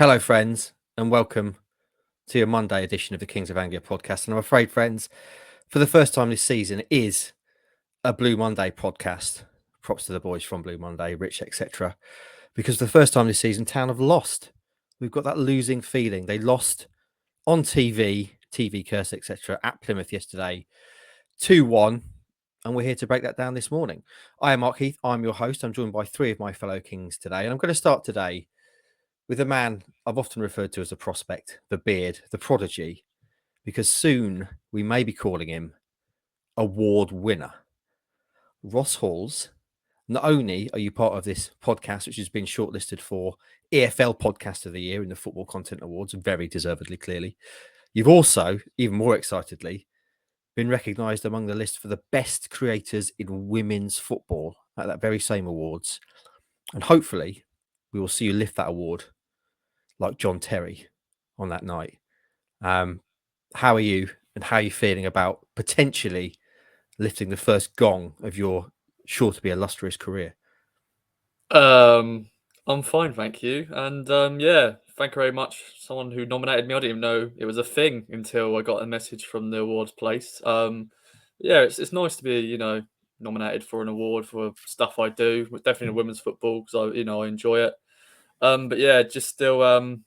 Hello, friends, and welcome to your Monday edition of the Kings of Anglia podcast. And I'm afraid, friends, for the first time this season, it is a Blue Monday podcast. Props to the boys from Blue Monday, Rich, etc. Because for the first time this season, Town have lost. We've got that losing feeling. They lost on TV curse, etc. at Plymouth yesterday, 2-1. And we're here to break that down this morning. I am Mark Heath. I'm your host. I'm joined by three of my fellow Kings today. And I'm going to start today with a man I've often referred to as a prospect, the beard, the prodigy, because soon we may be calling him award winner. Ross Halls, not only are you part of this podcast, which has been shortlisted for EFL Podcast of the Year in the Football Content Awards, very deservedly, clearly, you've also, even more excitedly, been recognised among the list for the best creators in women's football at that very same awards. And hopefully we will see you lift that award like John Terry on that night. How are you and how are you feeling about potentially lifting the first gong of your sure to be illustrious career? I'm fine, thank you. And yeah, thank you very much. Someone who nominated me. I didn't even know it was a thing until I got a message from the awards place. Yeah, it's nice to be, nominated for an award for stuff I do, definitely in women's football because I enjoy it. But yeah, just still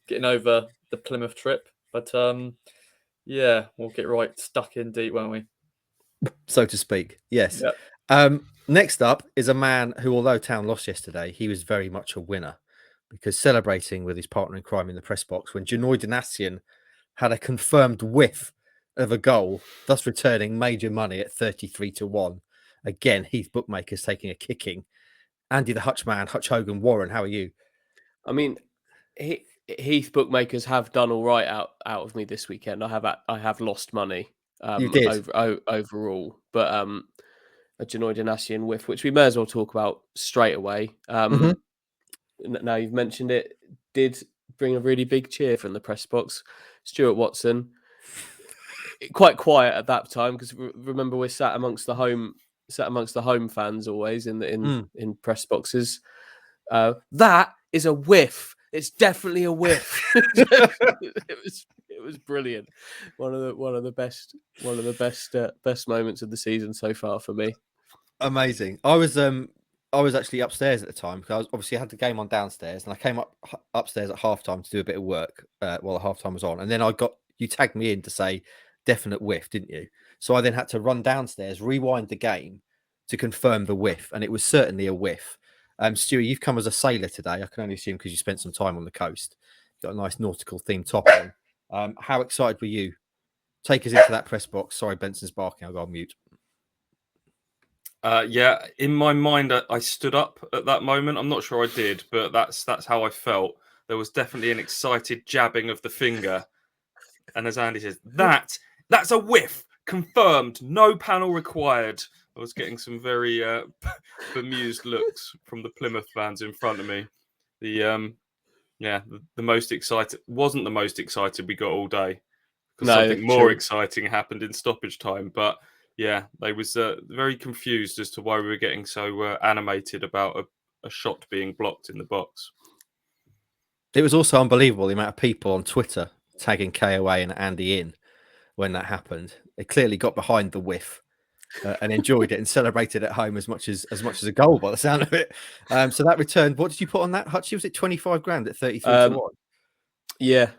getting over the Plymouth trip. But yeah, we'll get right stuck in deep, won't we? So to speak, yes. Yeah. Next up is a man who, although Town lost yesterday, he was very much a winner because celebrating with his partner in crime in the press box when Janoy Donatian had a confirmed whiff of a goal, thus returning major money at 33-1. Again, Heath bookmakers taking a kicking. Andy the Hutch man, Hutch Hogan, Warren, how are you? I mean, Heath bookmakers have done all right out of me this weekend. I have lost money You did. overall, but a Janoy Donatian whiff, which we may as well talk about straight away. Now you've mentioned it, did bring a really big cheer from the press box. Stuart Watson, quite quiet at that time because remember we're sat amongst the home fans always in press boxes. That is a whiff. It's definitely a whiff. It was brilliant. One of the best moments of the season so far for me. Amazing. I was actually upstairs at the time because I had the game on downstairs, and I came upstairs at halftime to do a bit of work while the halftime was on, and then you tagged me in to say definite whiff, didn't you? So I then had to run downstairs, rewind the game to confirm the whiff, and it was certainly a whiff. Stewie, you've come as a sailor today. I can only assume because you spent some time on the coast. Got a nice nautical themed top on. How excited were you? Take us into that press box. Sorry, Benson's barking. I'll go on mute. Yeah, in my mind, I stood up at that moment. I'm not sure I did, but that's how I felt. There was definitely an excited jabbing of the finger. And as Andy says, that's a whiff. Confirmed. No panel required. I was getting some very bemused looks from the Plymouth fans in front of me. The most excited wasn't the most excited we got all day because something more exciting happened in stoppage time. But yeah, they was very confused as to why we were getting so animated about a shot being blocked in the box. It was also unbelievable the amount of people on Twitter tagging KOA and Andy in when that happened. They clearly got behind the whiff and enjoyed it and celebrated at home as much as a goal by the sound of it. So that returned. What did you put on that, Hutchie? Was it 25 grand at 33-1? Yeah.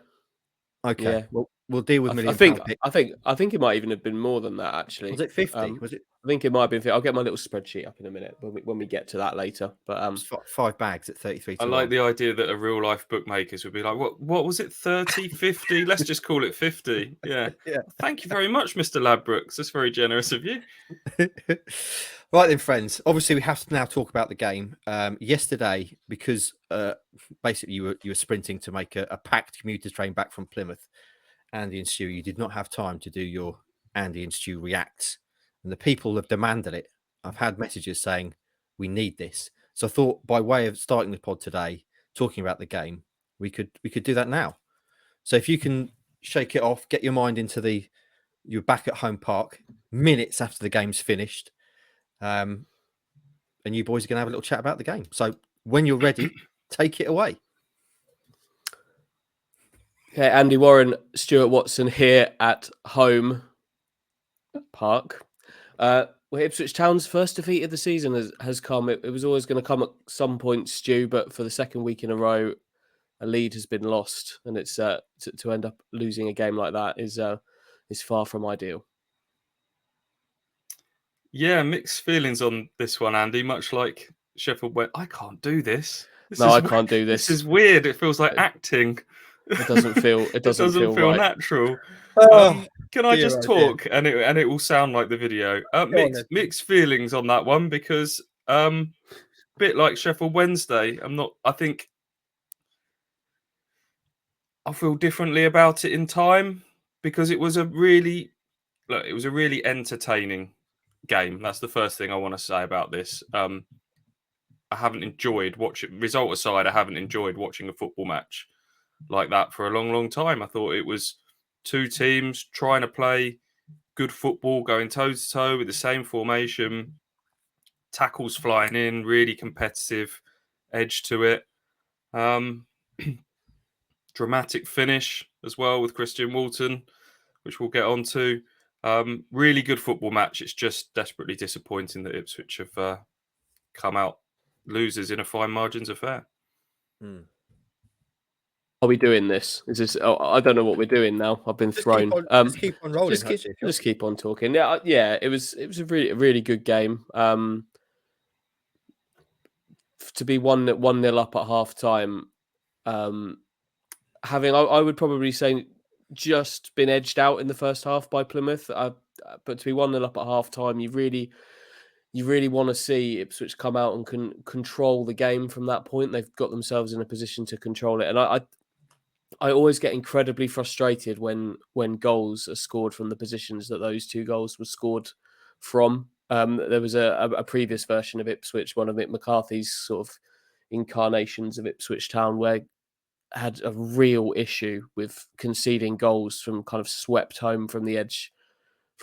Okay. Yeah. Well, we'll deal with million. I think it might even have been more than that actually. Was it 50? Was it? I think it might have been 50. I'll get my little spreadsheet up in a minute when we get to that later. But 5 bags at 33-1. I like the idea that a real life bookmakers would be like, what was it? 30, 50? Let's just call it 50. Yeah. Yeah. Thank you very much, Mr. Ladbrokes. That's very generous of you. Right then, friends. Obviously, we have to now talk about the game. Yesterday, because basically you were sprinting to make a packed commuter train back from Plymouth, Andy and Stu, you did not have time to do your Andy and Stu reacts, and the people have demanded it. I've had messages saying we need this, so I thought by way of starting the pod today, talking about the game, we could do that now. So if you can shake it off, get your mind into you're back at home park minutes after the game's finished, and you boys are going to have a little chat about the game. So when you're ready, take it away. Okay, Andy Warren, Stuart Watson here at home park. Well, Ipswich Town's first defeat of the season has come. It was always going to come at some point, Stu, but for the second week in a row, a lead has been lost, and it's to end up losing a game like that is far from ideal. Yeah, mixed feelings on this one, Andy. Much like Sheffield went, I can't do this. I can't do this. This is weird. It feels like acting. It doesn't feel. It doesn't feel right. natural. Oh, can I just talk and it will sound like the video? Mixed feelings on that one because bit like Sheffield Wednesday. I think I feel differently about it in time because it was a really entertaining game. That's the first thing I want to say about this. I haven't enjoyed watching. Result aside, I haven't enjoyed watching a football match like that for a long, long time. I thought it was two teams trying to play good football, going toe to toe with the same formation, tackles flying in, really competitive edge to it. Dramatic finish as well with Christian Walton, which we'll get on to. Really good football match. It's just desperately disappointing that Ipswich have come out losers in a fine margins affair. Are we doing this? Is this? Oh, I don't know what we're doing now. I've been thrown. Just keep on rolling. Just keep on talking. Yeah. It was a really good game. To be 1-0 up at half time. I would probably say just been edged out in the first half by Plymouth. But to be 1-0 up at half time, you really want to see Ipswich come out and control the game from that point. They've got themselves in a position to control it. And I always get incredibly frustrated when goals are scored from the positions that those two goals were scored from. There was a previous version of Ipswich, one of Mick McCarthy's sort of incarnations of Ipswich Town, where had a real issue with conceding goals from kind of swept home from the edge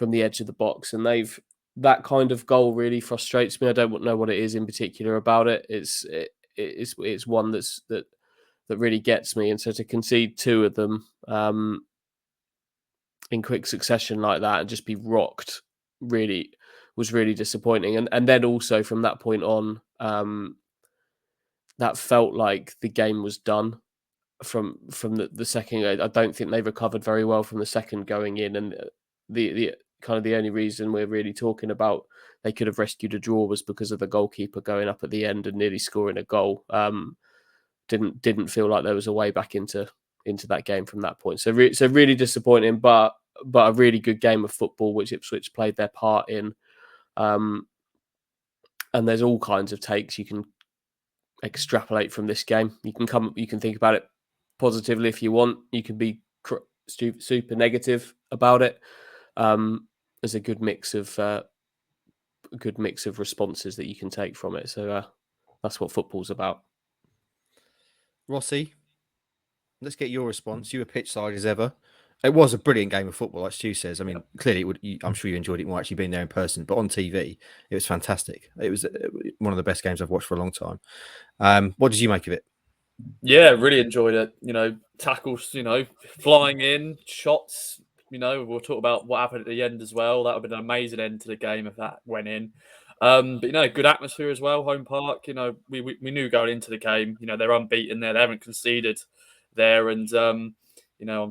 of the box. And that kind of goal really frustrates me. I don't know what it is in particular about it. It's one that really gets me. And so to concede two of them in quick succession like that and just be rocked was really disappointing. And then also from that point on, that felt like the game was done from the second. I don't think they recovered very well from the second going in, and the kind of the only reason we're really talking about they could have rescued a draw was because of the goalkeeper going up at the end and nearly scoring a goal. Didn't feel like there was a way back into that game from that point. So really disappointing, but a really good game of football which Ipswich played their part in. And there's all kinds of takes you can extrapolate from this game. You can think about it positively if you want. You can be super negative about it. There's a good mix of responses that you can take from it. So that's what football's about. Rossi, let's get your response. You were pitch side as ever. It was a brilliant game of football, like Stu says. I mean, clearly, I'm sure you enjoyed it more actually being there in person, but on TV, it was fantastic. It was one of the best games I've watched for a long time. What did you make of it? Yeah, really enjoyed it. Tackles, flying in, shots. We'll talk about what happened at the end as well. That would have been an amazing end to the game if that went in. But good atmosphere as well. Home park. We knew going into the game. They're unbeaten there. They haven't conceded there, and I'm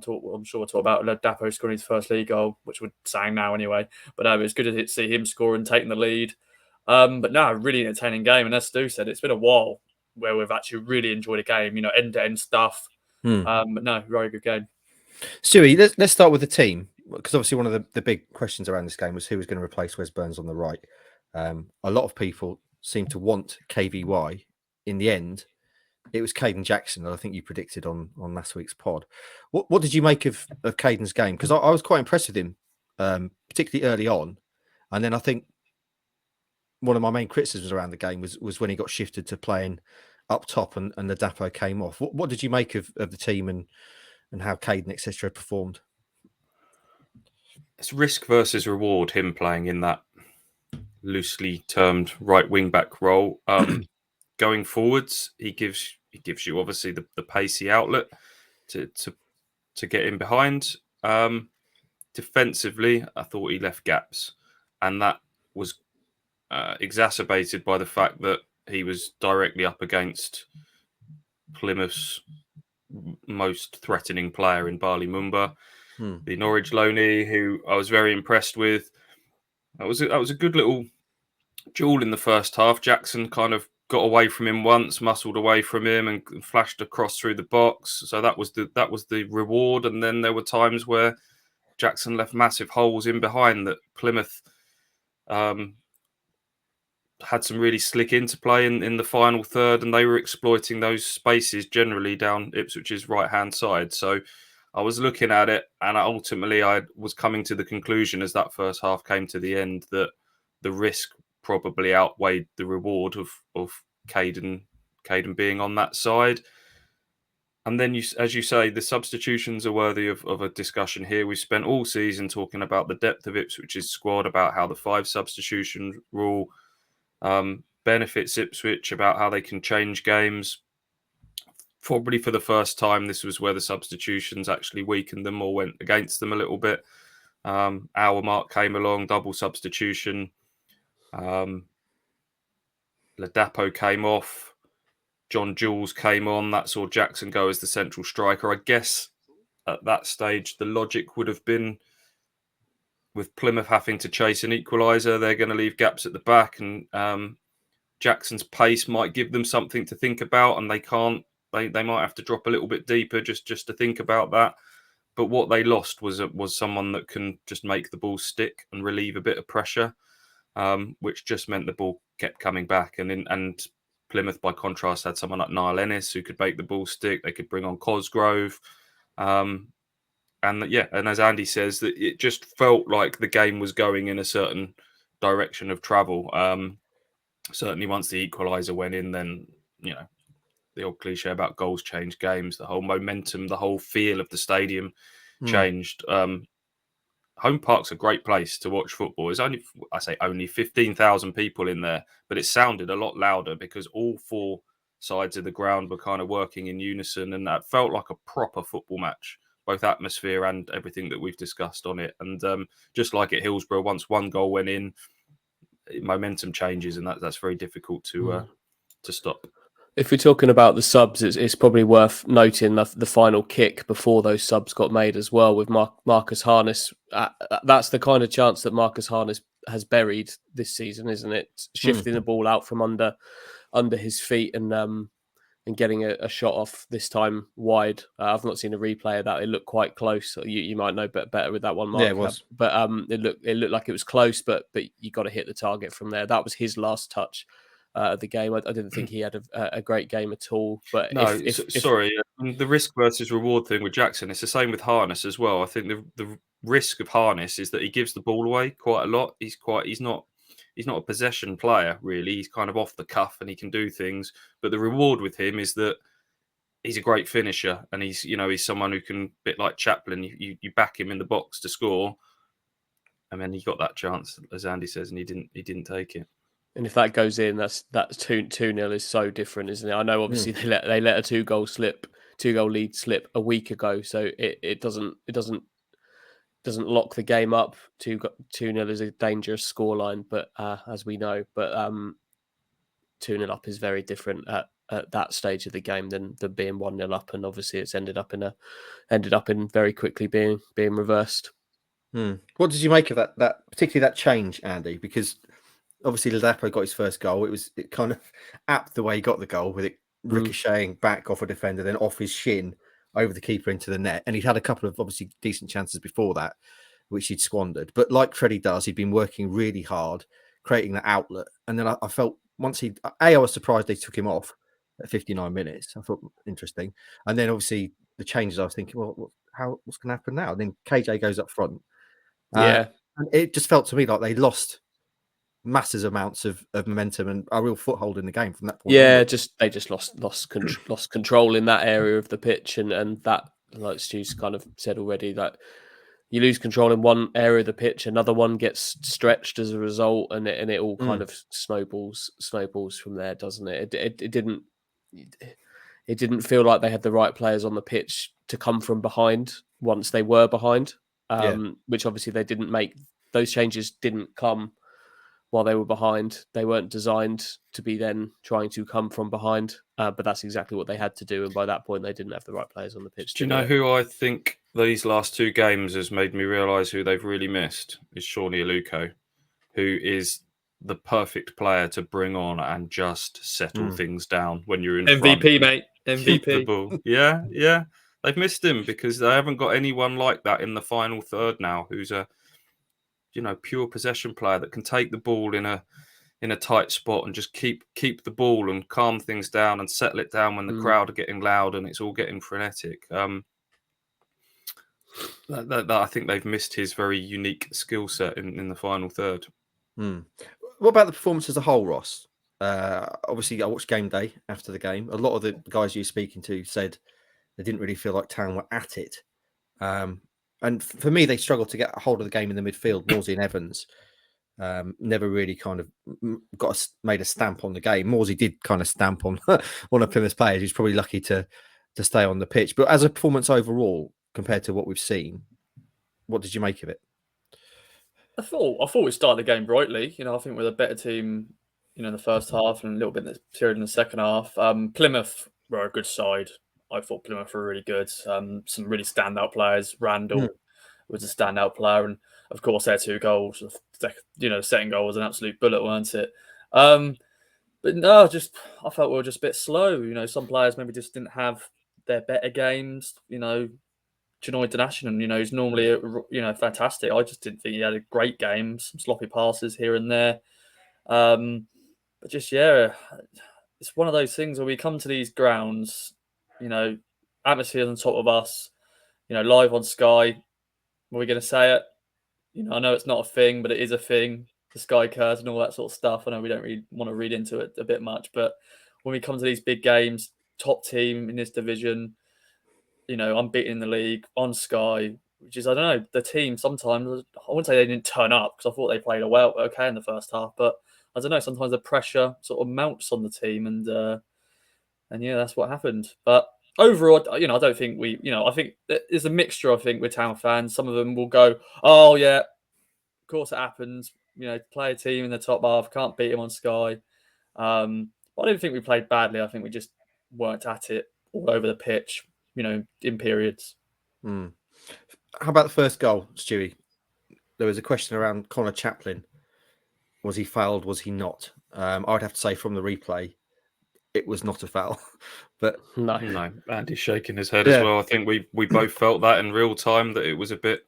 sure we'll talk about Dapo scoring his first league goal, which we're saying now anyway. But it was good to see him score and taking the lead. But no, really entertaining game. And as Stu said, it's been a while where we've actually really enjoyed a game. End-to-end stuff. But no, very good game. Stewie, let's start with the team, because obviously one of the big questions around this game was who was going to replace Wes Burns on the right. A lot of people seem to want KVY. In the end, it was Caden Jackson that I think you predicted on last week's pod. What did you make of Caden's game? Because I was quite impressed with him, particularly early on. And then I think one of my main criticisms around the game was when he got shifted to playing up top and the Dapo came off. What did you make of the team and how Caden, etc., performed? It's risk versus reward, him playing in that loosely termed right wing back role. Going forwards, he gives you obviously the pacey outlet to to get in behind. Defensively, I thought he left gaps, and that was exacerbated by the fact that he was directly up against Plymouth's most threatening player in Barley Mumba, the Norwich loanee, who I was very impressed with. That was a good little duel in the first half. Jackson kind of got away from him once, muscled away from him, and flashed across through the box. So that was the reward. And then there were times where Jackson left massive holes in behind that Plymouth had some really slick interplay in the final third, and they were exploiting those spaces generally down Ipswich's right-hand side. So I was looking at it, and ultimately I was coming to the conclusion as that first half came to the end that the risk probably outweighed the reward of Caden being on that side. And then, as you say, the substitutions are worthy of a discussion here. We've spent all season talking about the depth of Ipswich's squad, about how the 5 substitution rule benefits Ipswich, about how they can change games. Probably for the first time, this was where the substitutions actually weakened them or went against them a little bit. Our mark came along, double substitution. Ladapo came off. John Jules came on. That saw Jackson go as the central striker. I guess at that stage, the logic would have been, with Plymouth having to chase an equaliser, they're going to leave gaps at the back, and Jackson's pace might give them something to think about, and they can't. They might have to drop a little bit deeper just to think about that. But what they lost was someone that can just make the ball stick and relieve a bit of pressure, which just meant the ball kept coming back. And Plymouth, by contrast, had someone like Niall Ennis who could make the ball stick. They could bring on Cosgrove. And as Andy says, that it just felt like the game was going in a certain direction of travel. Certainly once the equaliser went in, then, the old cliche about goals change games, the whole momentum, the whole feel of the stadium changed. Home Park's a great place to watch football. There's only 15,000 people in there, but it sounded a lot louder because all 4 sides of the ground were kind of working in unison, and that felt like a proper football match, both atmosphere and everything that we've discussed on it. And just like at Hillsborough, once one goal went in, momentum changes, and that's very difficult to stop. If we're talking about the subs, it's probably worth noting the final kick before those subs got made as well with Marcus Harness. That's the kind of chance that Marcus Harness has buried this season, isn't it? Shifting the ball out from under his feet and getting a shot off, this time wide. I've not seen a replay of that. It looked quite close. You might know better with that one, Mark. Yeah, it was. But it looked like it was close, but you got to hit the target from there. That was his last touch of the game. I didn't think he had a great game at all. But the risk versus reward thing with Jackson, it's the same with Harness as well. I think the risk of Harness is that he gives the ball away quite a lot. He's not a possession player, really. He's kind of off the cuff and he can do things. But the reward with him is that he's a great finisher, and he's someone who can, a bit like Chaplin, you back him in the box to score. And then he got that chance, as Andy says, and he didn't take it. And if that goes in, that's 2-0 is so different, isn't it? I know obviously they let a 2-goal lead slip a week ago, so it doesn't lock the game up. 2-0 is a dangerous scoreline, but as we know, but 2-0 up is very different at that stage of the game than being 1-0 up, and obviously it's ended up in very quickly being reversed. What did you make of that particularly that change, Andy? Because obviously Ladapo got his first goal. It kind of apt the way he got the goal, with it ricocheting back off a defender, then off his shin over the keeper into the net. And he'd had a couple of obviously decent chances before that, which he'd squandered. But like Freddie does, he'd been working really hard, creating that outlet. And then I felt once I was surprised they took him off at 59 minutes. I thought interesting. And then obviously the changes, I was thinking, well, what's going to happen now? And then KJ goes up front. And it just felt to me like they lost massive amounts of momentum and a real foothold in the game from that point. Yeah, they just lost control in that area of the pitch, and that, like Stu's kind of said already, that you lose control in one area of the pitch, another one gets stretched as a result, and it all kind of snowballs from there, doesn't it? It didn't feel like they had the right players on the pitch to come from behind once they were behind, Yeah. which obviously they didn't make. Those changes didn't come while they were behind. They weren't designed to be then trying to come from behind, but that's exactly what they had to do. And by that point, they didn't have the right players on the pitch. Do you know who I think these last 2 games has made me realise who they've really missed? Is Shawnee Aluko, who is the perfect player to bring on and just settle things down when you're in front. MVP, mate. Keep the MVP. ball. Yeah. They've missed him because they haven't got anyone like that in the final third now who's a pure possession player that can take the ball in a tight spot and just keep the ball and calm things down and settle it down when the crowd are getting loud and it's all getting frenetic. That I think they've missed his very unique skill set in the final third. What about the performance as a whole, Ross? Obviously, I watched game day after the game. A lot of the guys you were speaking to said they didn't really feel like Town were at it. And for me, they struggled to get a hold of the game in the midfield. Morsey and Evans never really kind of made a stamp on the game. Morsey did kind of stamp on one of Plymouth's players. He's probably lucky to stay on the pitch. But as a performance overall, compared to what we've seen, what did you make of it? I thought we started the game brightly. I think we're a better team, in the first half and a little bit in the period in the second half. Plymouth were a good side. I thought Plymouth were really good. Some really standout players. Randall was a standout player, and of course their 2 goals. The second goal was an absolute bullet, weren't it? But no, I felt we were just a bit slow. Some players maybe just didn't have their better games. Janoy Danashian, he's normally fantastic. I just didn't think he had a great game. Some sloppy passes here and there. But just it's one of those things where we come to these grounds, atmosphere on top of us, live on Sky. Are we going to say it? I know it's not a thing, but it is a thing. The Sky curse and all that sort of stuff. I know we don't really want to read into it a bit much, but when we come to these big games, top team in this division, unbeaten in the league on Sky, which is, I don't know, the team sometimes, I wouldn't say they didn't turn up because I thought they played okay in the first half, but I don't know, sometimes the pressure sort of mounts on the team and that's what happened. But overall, I don't think I think there's a mixture, I think, with Town fans. Some of them will go, oh yeah, of course it happens, play a team in the top half, can't beat him on Sky. But I didn't think we played badly. I think we just weren't at it all over the pitch, in periods. How about the first goal, Stewie? There was a question around Connor Chaplin. Was he fouled? Was he not? I would have to say from the replay, it was not a foul. But no, Andy's shaking his head as well. I think we both felt that in real time, that it was a bit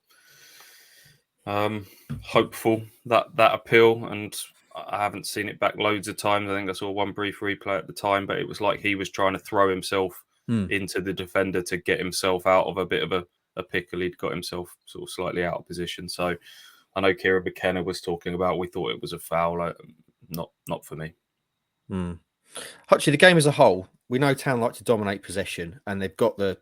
hopeful, that appeal, and I haven't seen it back loads of times. I think I saw one brief replay at the time, but it was like he was trying to throw himself into the defender to get himself out of a bit of a pickle. He'd got himself sort of slightly out of position. So I know Kieran McKenna was talking about, we thought it was a foul. Not for me. Hutchie, the game as a whole, we know Town like to dominate possession, and they've got the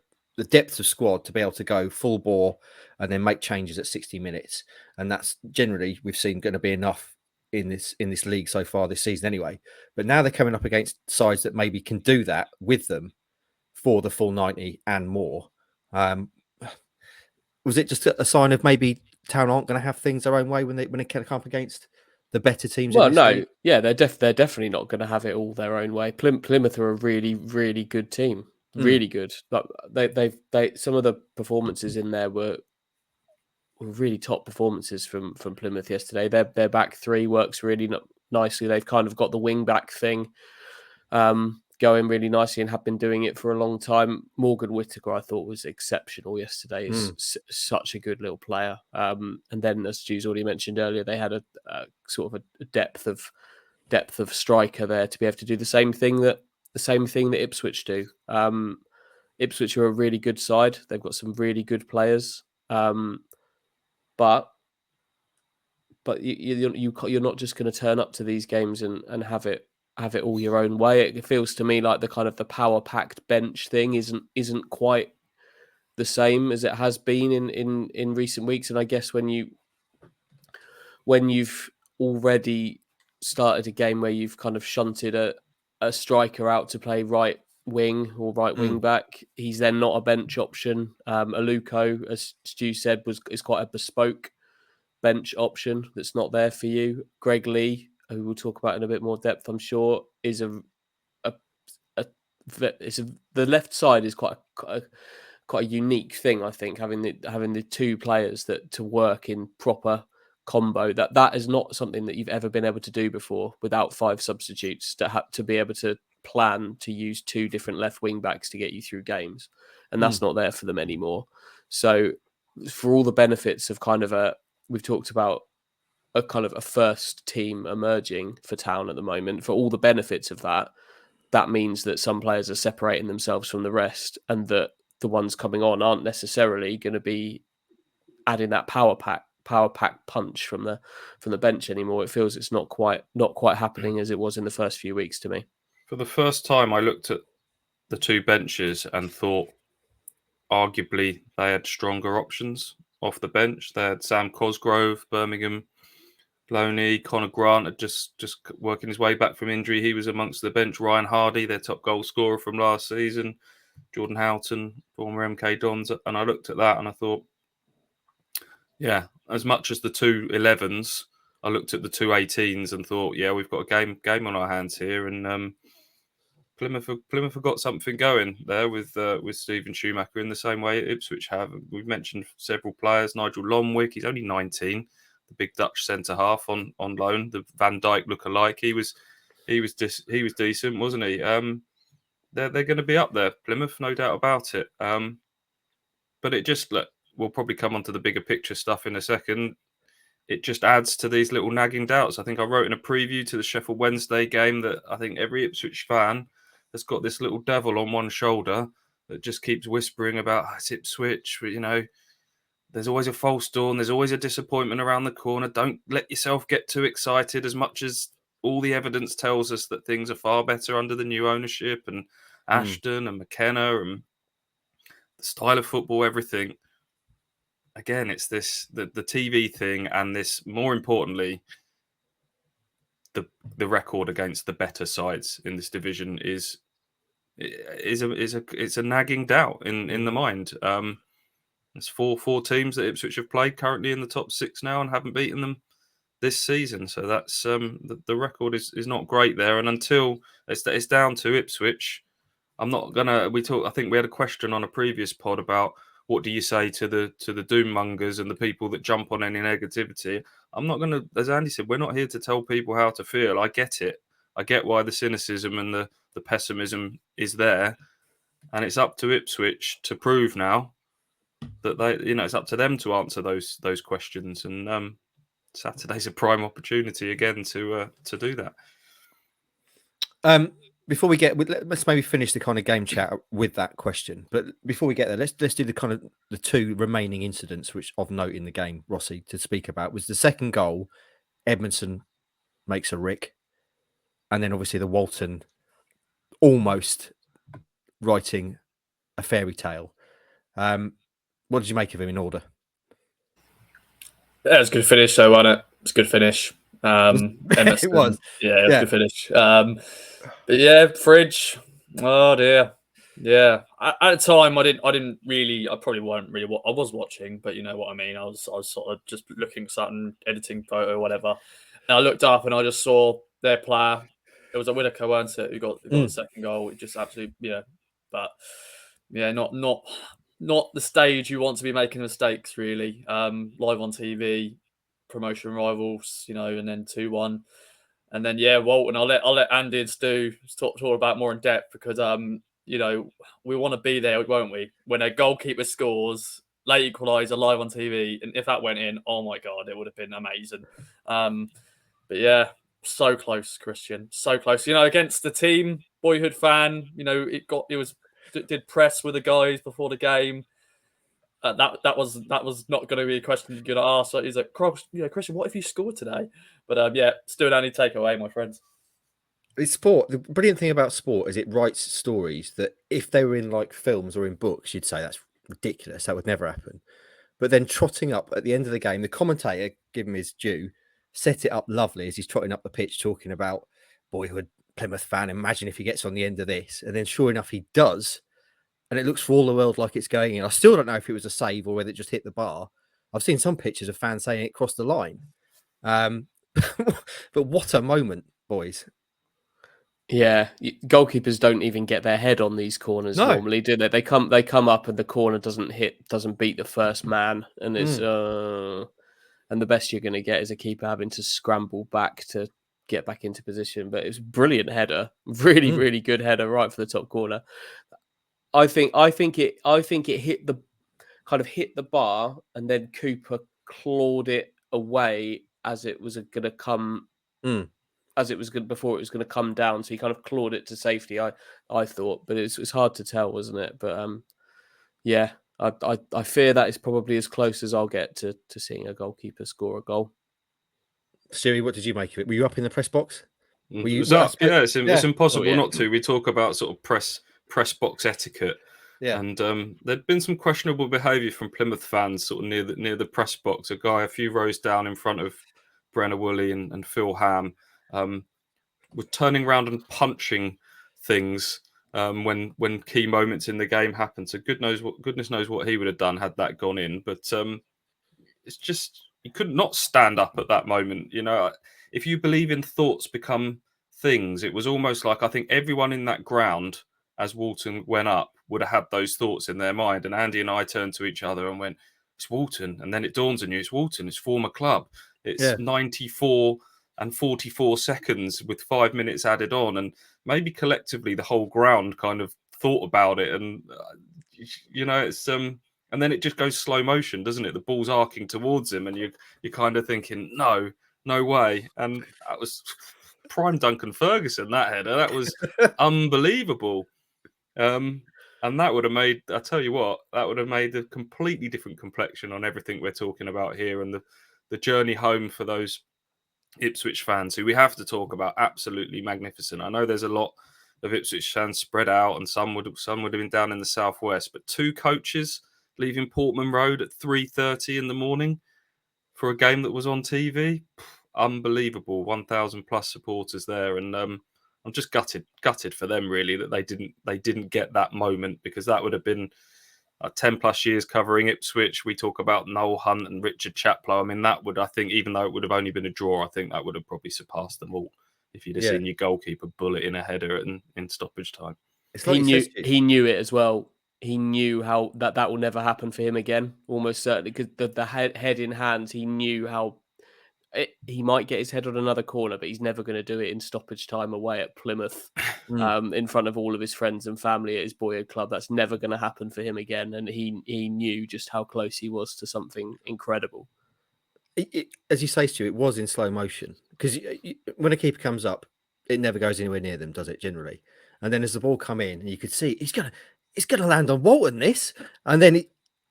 depth of squad to be able to go full bore and then make changes at 60 minutes. And that's generally, we've seen, going to be enough in this league so far this season anyway. But now they're coming up against sides that maybe can do that with them for the full 90 and more. Was it just a sign of maybe Town aren't going to have things their own way when they come up against the better teams? Well, no, league? Yeah, they're definitely not going to have it all their own way. Plymouth are a really, really good team, really good. Like they some of the performances in there were really top performances from Plymouth yesterday. Their back 3 works really nicely. They've kind of got the wing back thing going really nicely and have been doing it for a long time. Morgan Whittaker, I thought, was exceptional yesterday. He's such a good little player. And then, as Stu's already mentioned earlier, they had a sort of a depth of striker there to be able to do the same thing that Ipswich do. Ipswich are a really good side. They've got some really good players. But you're not just going to turn up to these games and have it all your own way. It feels to me like the kind of the power packed bench thing isn't quite the same as it has been in recent weeks. And I guess when you've already started a game where you've kind of shunted a striker out to play right wing or right wing back. He's then not a bench option. Aluko, as Stu said, is quite a bespoke bench option that's not there for you. Greg Lee, who we'll talk about in a bit more depth, I'm sure, is the left side is quite a unique thing. I think having the two players to work in proper combo, that is not something that you've ever been able to do before without 5 substitutes, to be able to plan to use 2 different left wing backs to get you through games, and that's not there for them anymore. So for all the benefits of we've talked about a kind of a first team emerging for Town at the moment, for all the benefits of that means that some players are separating themselves from the rest, and that the ones coming on aren't necessarily going to be adding that power pack punch from the bench anymore. It feels it's not quite happening as it was in the first few weeks to me. For the first time, I looked at the 2 benches and thought arguably they had stronger options off the bench. They had Sam Cosgrove, Birmingham, Loney, Connor Grant had just working his way back from injury. He was amongst the bench. Ryan Hardy, their top goal scorer from last season. Jordan Houghton, former MK Dons. And I looked at that and I thought, yeah, as much as the 2 11s, I looked at the 2 18s and thought, yeah, we've got a game on our hands here. And Plymouth have got something going there with Stephen Schumacher in the same way Ipswich have. We've mentioned several players. Nigel Lomwick, he's only 19. The big Dutch centre half on loan, the Van Dijk lookalike. He was decent, wasn't he? They're going to be up there, Plymouth, no doubt about it. But it just we'll probably come on to the bigger picture stuff in a second. It just adds to these little nagging doubts. I think I wrote in a preview to the Sheffield Wednesday game that I think every Ipswich fan has got this little devil on one shoulder that just keeps whispering about it's Ipswich, there's always a false dawn. There's always a disappointment around the corner. Don't let yourself get too excited, as much as all the evidence tells us that things are far better under the new ownership and Ashton and McKenna and the style of football, everything. Again, it's the TV thing, and this, more importantly, the record against the better sides in this division is a nagging doubt in the mind. There's four teams that Ipswich have played currently in the top 6 now and haven't beaten them this season. So that's the record is not great there. And until it's down to Ipswich, I'm not gonna. I think we had a question on a previous pod about what do you say to the doom mongers and the people that jump on any negativity. I'm not gonna, as Andy said, we're not here to tell people how to feel. I get it. I get why the cynicism and the pessimism is there, and it's up to Ipswich to prove now that it's up to them to answer those questions, and Saturday's a prime opportunity again to do that. Before we let's maybe finish the kind of game chat with that question. But before we get there, let's do the 2 remaining incidents which of note in the game, Rossi, to speak about. Was the second goal, Edmondson makes a rick, and then obviously the Walton almost writing a fairy tale. What did you make of him in order? Yeah, it was a good finish, though, wasn't it? It's a good finish. It was. Yeah, it was a good finish. But yeah, Fridge. Oh dear. Yeah. At the time, I probably weren't really what I was watching, but you know what I mean. I was sort of just looking at something, editing photo or whatever, and I looked up and I just saw their player. It was a Whittaker, weren't it? Who got the second goal? It just absolutely, but yeah, not the stage you want to be making mistakes, really. Live on TV, promotion rivals, and then 2-1. And then, Walton, I'll let Andy and Stu talk about more in depth, because, we want to be there, won't we? When a goalkeeper scores, late equaliser, live on TV, and if that went in, oh my God, it would have been amazing. But yeah, so close, Christian, so close. Against the team, boyhood fan, did press with the guys before the game. That was not going to be a question you're going to ask. So he's like, Christian, what if you scored today? But Stu and Andy, take away, my friends. It's sport. The brilliant thing about sport is it writes stories that if they were in like films or in books, you'd say that's ridiculous. That would never happen. But then trotting up at the end of the game, the commentator, give him his due, set it up lovely as he's trotting up the pitch, talking about boyhood Plymouth fan, imagine if he gets on the end of this. And then sure enough, he does. And it looks for all the world like it's going in. I still don't know if it was a save or whether it just hit the bar. I've seen some pictures of fans saying it crossed the line. But what a moment, boys. Yeah, goalkeepers don't even get their head on these corners normally, do they? They come up and the corner doesn't beat the first man, and it's and the best you're going to get is a keeper having to scramble back to get back into position. But it was a brilliant header, really good header right for the top corner. I think it hit the bar, and then Cooper clawed it away as it was going to come. As it was good before it was going to come down, so he kind of clawed it to safety. I thought, but it's hard to tell, wasn't it? But yeah, I fear that is probably as close as I'll get to seeing a goalkeeper score a goal. Stewie, what did you make of it? Were you up in the press box? Were you? It's impossible not to. We talk about sort of press box etiquette. Yeah. And there'd been some questionable behaviour from Plymouth fans sort of near the press box. A guy a few rows down in front of Brenna Woolley and Phil Ham were turning around and punching things when key moments in the game happened. So goodness knows what he would have done had that gone in. But it's just, you could not stand up at that moment. You know, if you believe in thoughts become things, it was almost like I think everyone in that ground as Walton went up would have had those thoughts in their mind. And Andy and I turned to each other and went, it's Walton. And then it dawns on you, it's Walton, it's former club. It's 94 and 44 seconds with 5 minutes added on. And maybe collectively the whole ground kind of thought about it. And, you know, it's... and then it just goes slow motion, doesn't it? The ball's arcing towards him and you're kind of thinking, no way. And that was prime Duncan Ferguson, that header. That was unbelievable. And that would have made, I tell you what, that would have made a completely different complexion on everything we're talking about here. And the journey home for those Ipswich fans who we have to talk about, absolutely magnificent. I know there's a lot of Ipswich fans spread out and some would have been down in the southwest, but 2 coaches leaving Portman Road at 3:30 in the morning for a game that was on TV. Unbelievable. 1,000 plus supporters there. And I'm just gutted for them, really, that they didn't get that moment, because that would have been 10 plus years covering Ipswich. We talk about Noel Hunt and Richard Chaplow. I mean, that would, I think, even though it would have only been a draw, I think that would have probably surpassed them all if you'd have seen your goalkeeper bullet in a header in stoppage time. It's like he knew it as well. He knew how that will never happen for him again, almost certainly, because the head in hands, he knew how he might get his head on another corner, but he's never going to do it in stoppage time away at Plymouth in front of all of his friends and family at his boyhood club. That's never going to happen for him again. And he knew just how close he was to something incredible. As you say, Stu, it was in slow motion, because when a keeper comes up, it never goes anywhere near them, does it, generally? And then as the ball come in, you could see it's gonna land on Walton, this, and then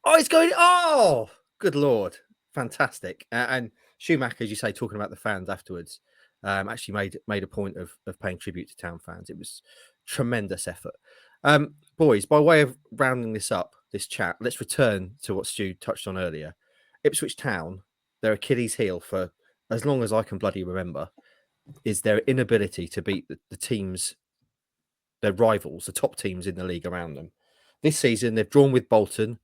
it's going. Oh, good Lord, fantastic! And Schumacher, as you say, talking about the fans afterwards, actually made a point of paying tribute to town fans. It was tremendous effort. Boys, by way of rounding this chat, let's return to what Stu touched on earlier. Ipswich Town, their Achilles heel for as long as I can bloody remember, is their inability to beat the teams, their rivals, the top teams in the league around them. This season, they've drawn with Bolton,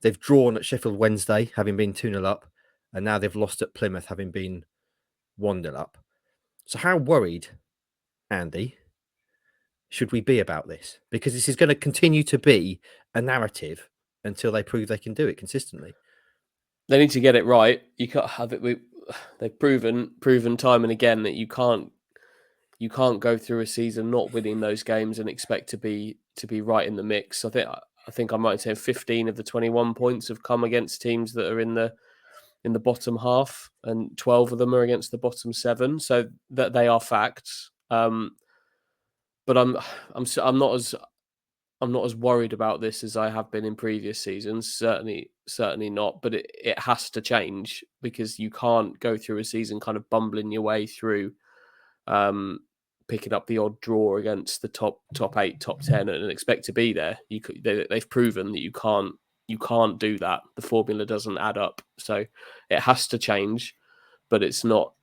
they've drawn at Sheffield Wednesday, having been 2-0 up, and now they've lost at Plymouth, having been 1-0 up. So how worried, Andy, should we be about this? Because this is going to continue to be a narrative until they prove they can do it consistently. They need to get it right. You can't have it. They've proven time and again that you can't go through a season not winning those games and expect to be right in the mix. I think I might say 15 of the 21 points have come against teams that are in the bottom half, and 12 of them are against the bottom 7. So that they are facts. But I'm not as worried about this as I have been in previous seasons. Certainly not. But it has to change, because you can't go through a season kind of bumbling your way through, picking up the odd draw against the top 8, top 10, and expect to be there. They've proven that you can't do that. The formula doesn't add up. So it has to change, but it's not.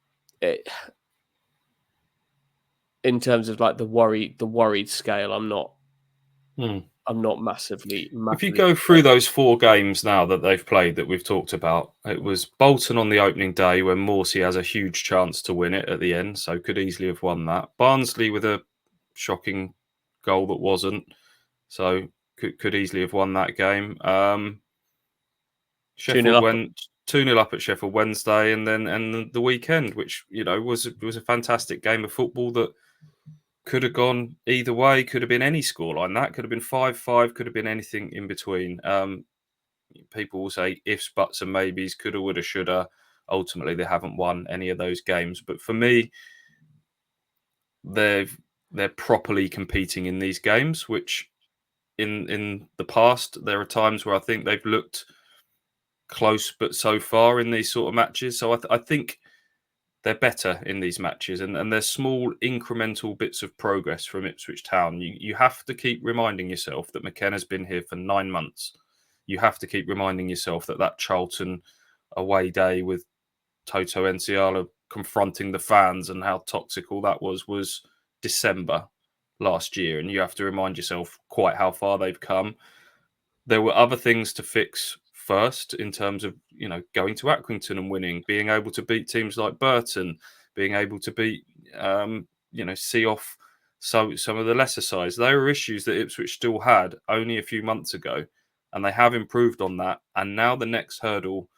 in terms of like the worried scale, I'm not massively. If you go through those 4 games now that they've played that we've talked about, it was Bolton on the opening day when Morsey has a huge chance to win it at the end, so could easily have won that. Barnsley with a shocking goal that wasn't, so could easily have won that game. Sheffield went 2-0 up at Sheffield Wednesday, and the weekend, which was a fantastic game of football that could have gone either way. Could have been any scoreline. That could have been 5-5. Could have been anything in between. People will say ifs, buts, and maybes. Coulda, woulda, shoulda. Ultimately, they haven't won any of those games. But for me, they're properly competing in these games. Which in the past, there are times where I think they've looked close, but so far in these sort of matches. So I think they're better in these matches, and there's small incremental bits of progress from Ipswich Town. You have to keep reminding yourself that McKenna's been here for 9 months. You have to keep reminding yourself that Charlton away day with Toto Enciala confronting the fans and how toxic all that was December last year. And you have to remind yourself quite how far they've come. There were other things to fix first in terms of going to Accrington and winning, being able to beat teams like Burton, being able to beat see off some of the lesser sides. They were issues that Ipswich still had only a few months ago, and they have improved on that. And now the next hurdle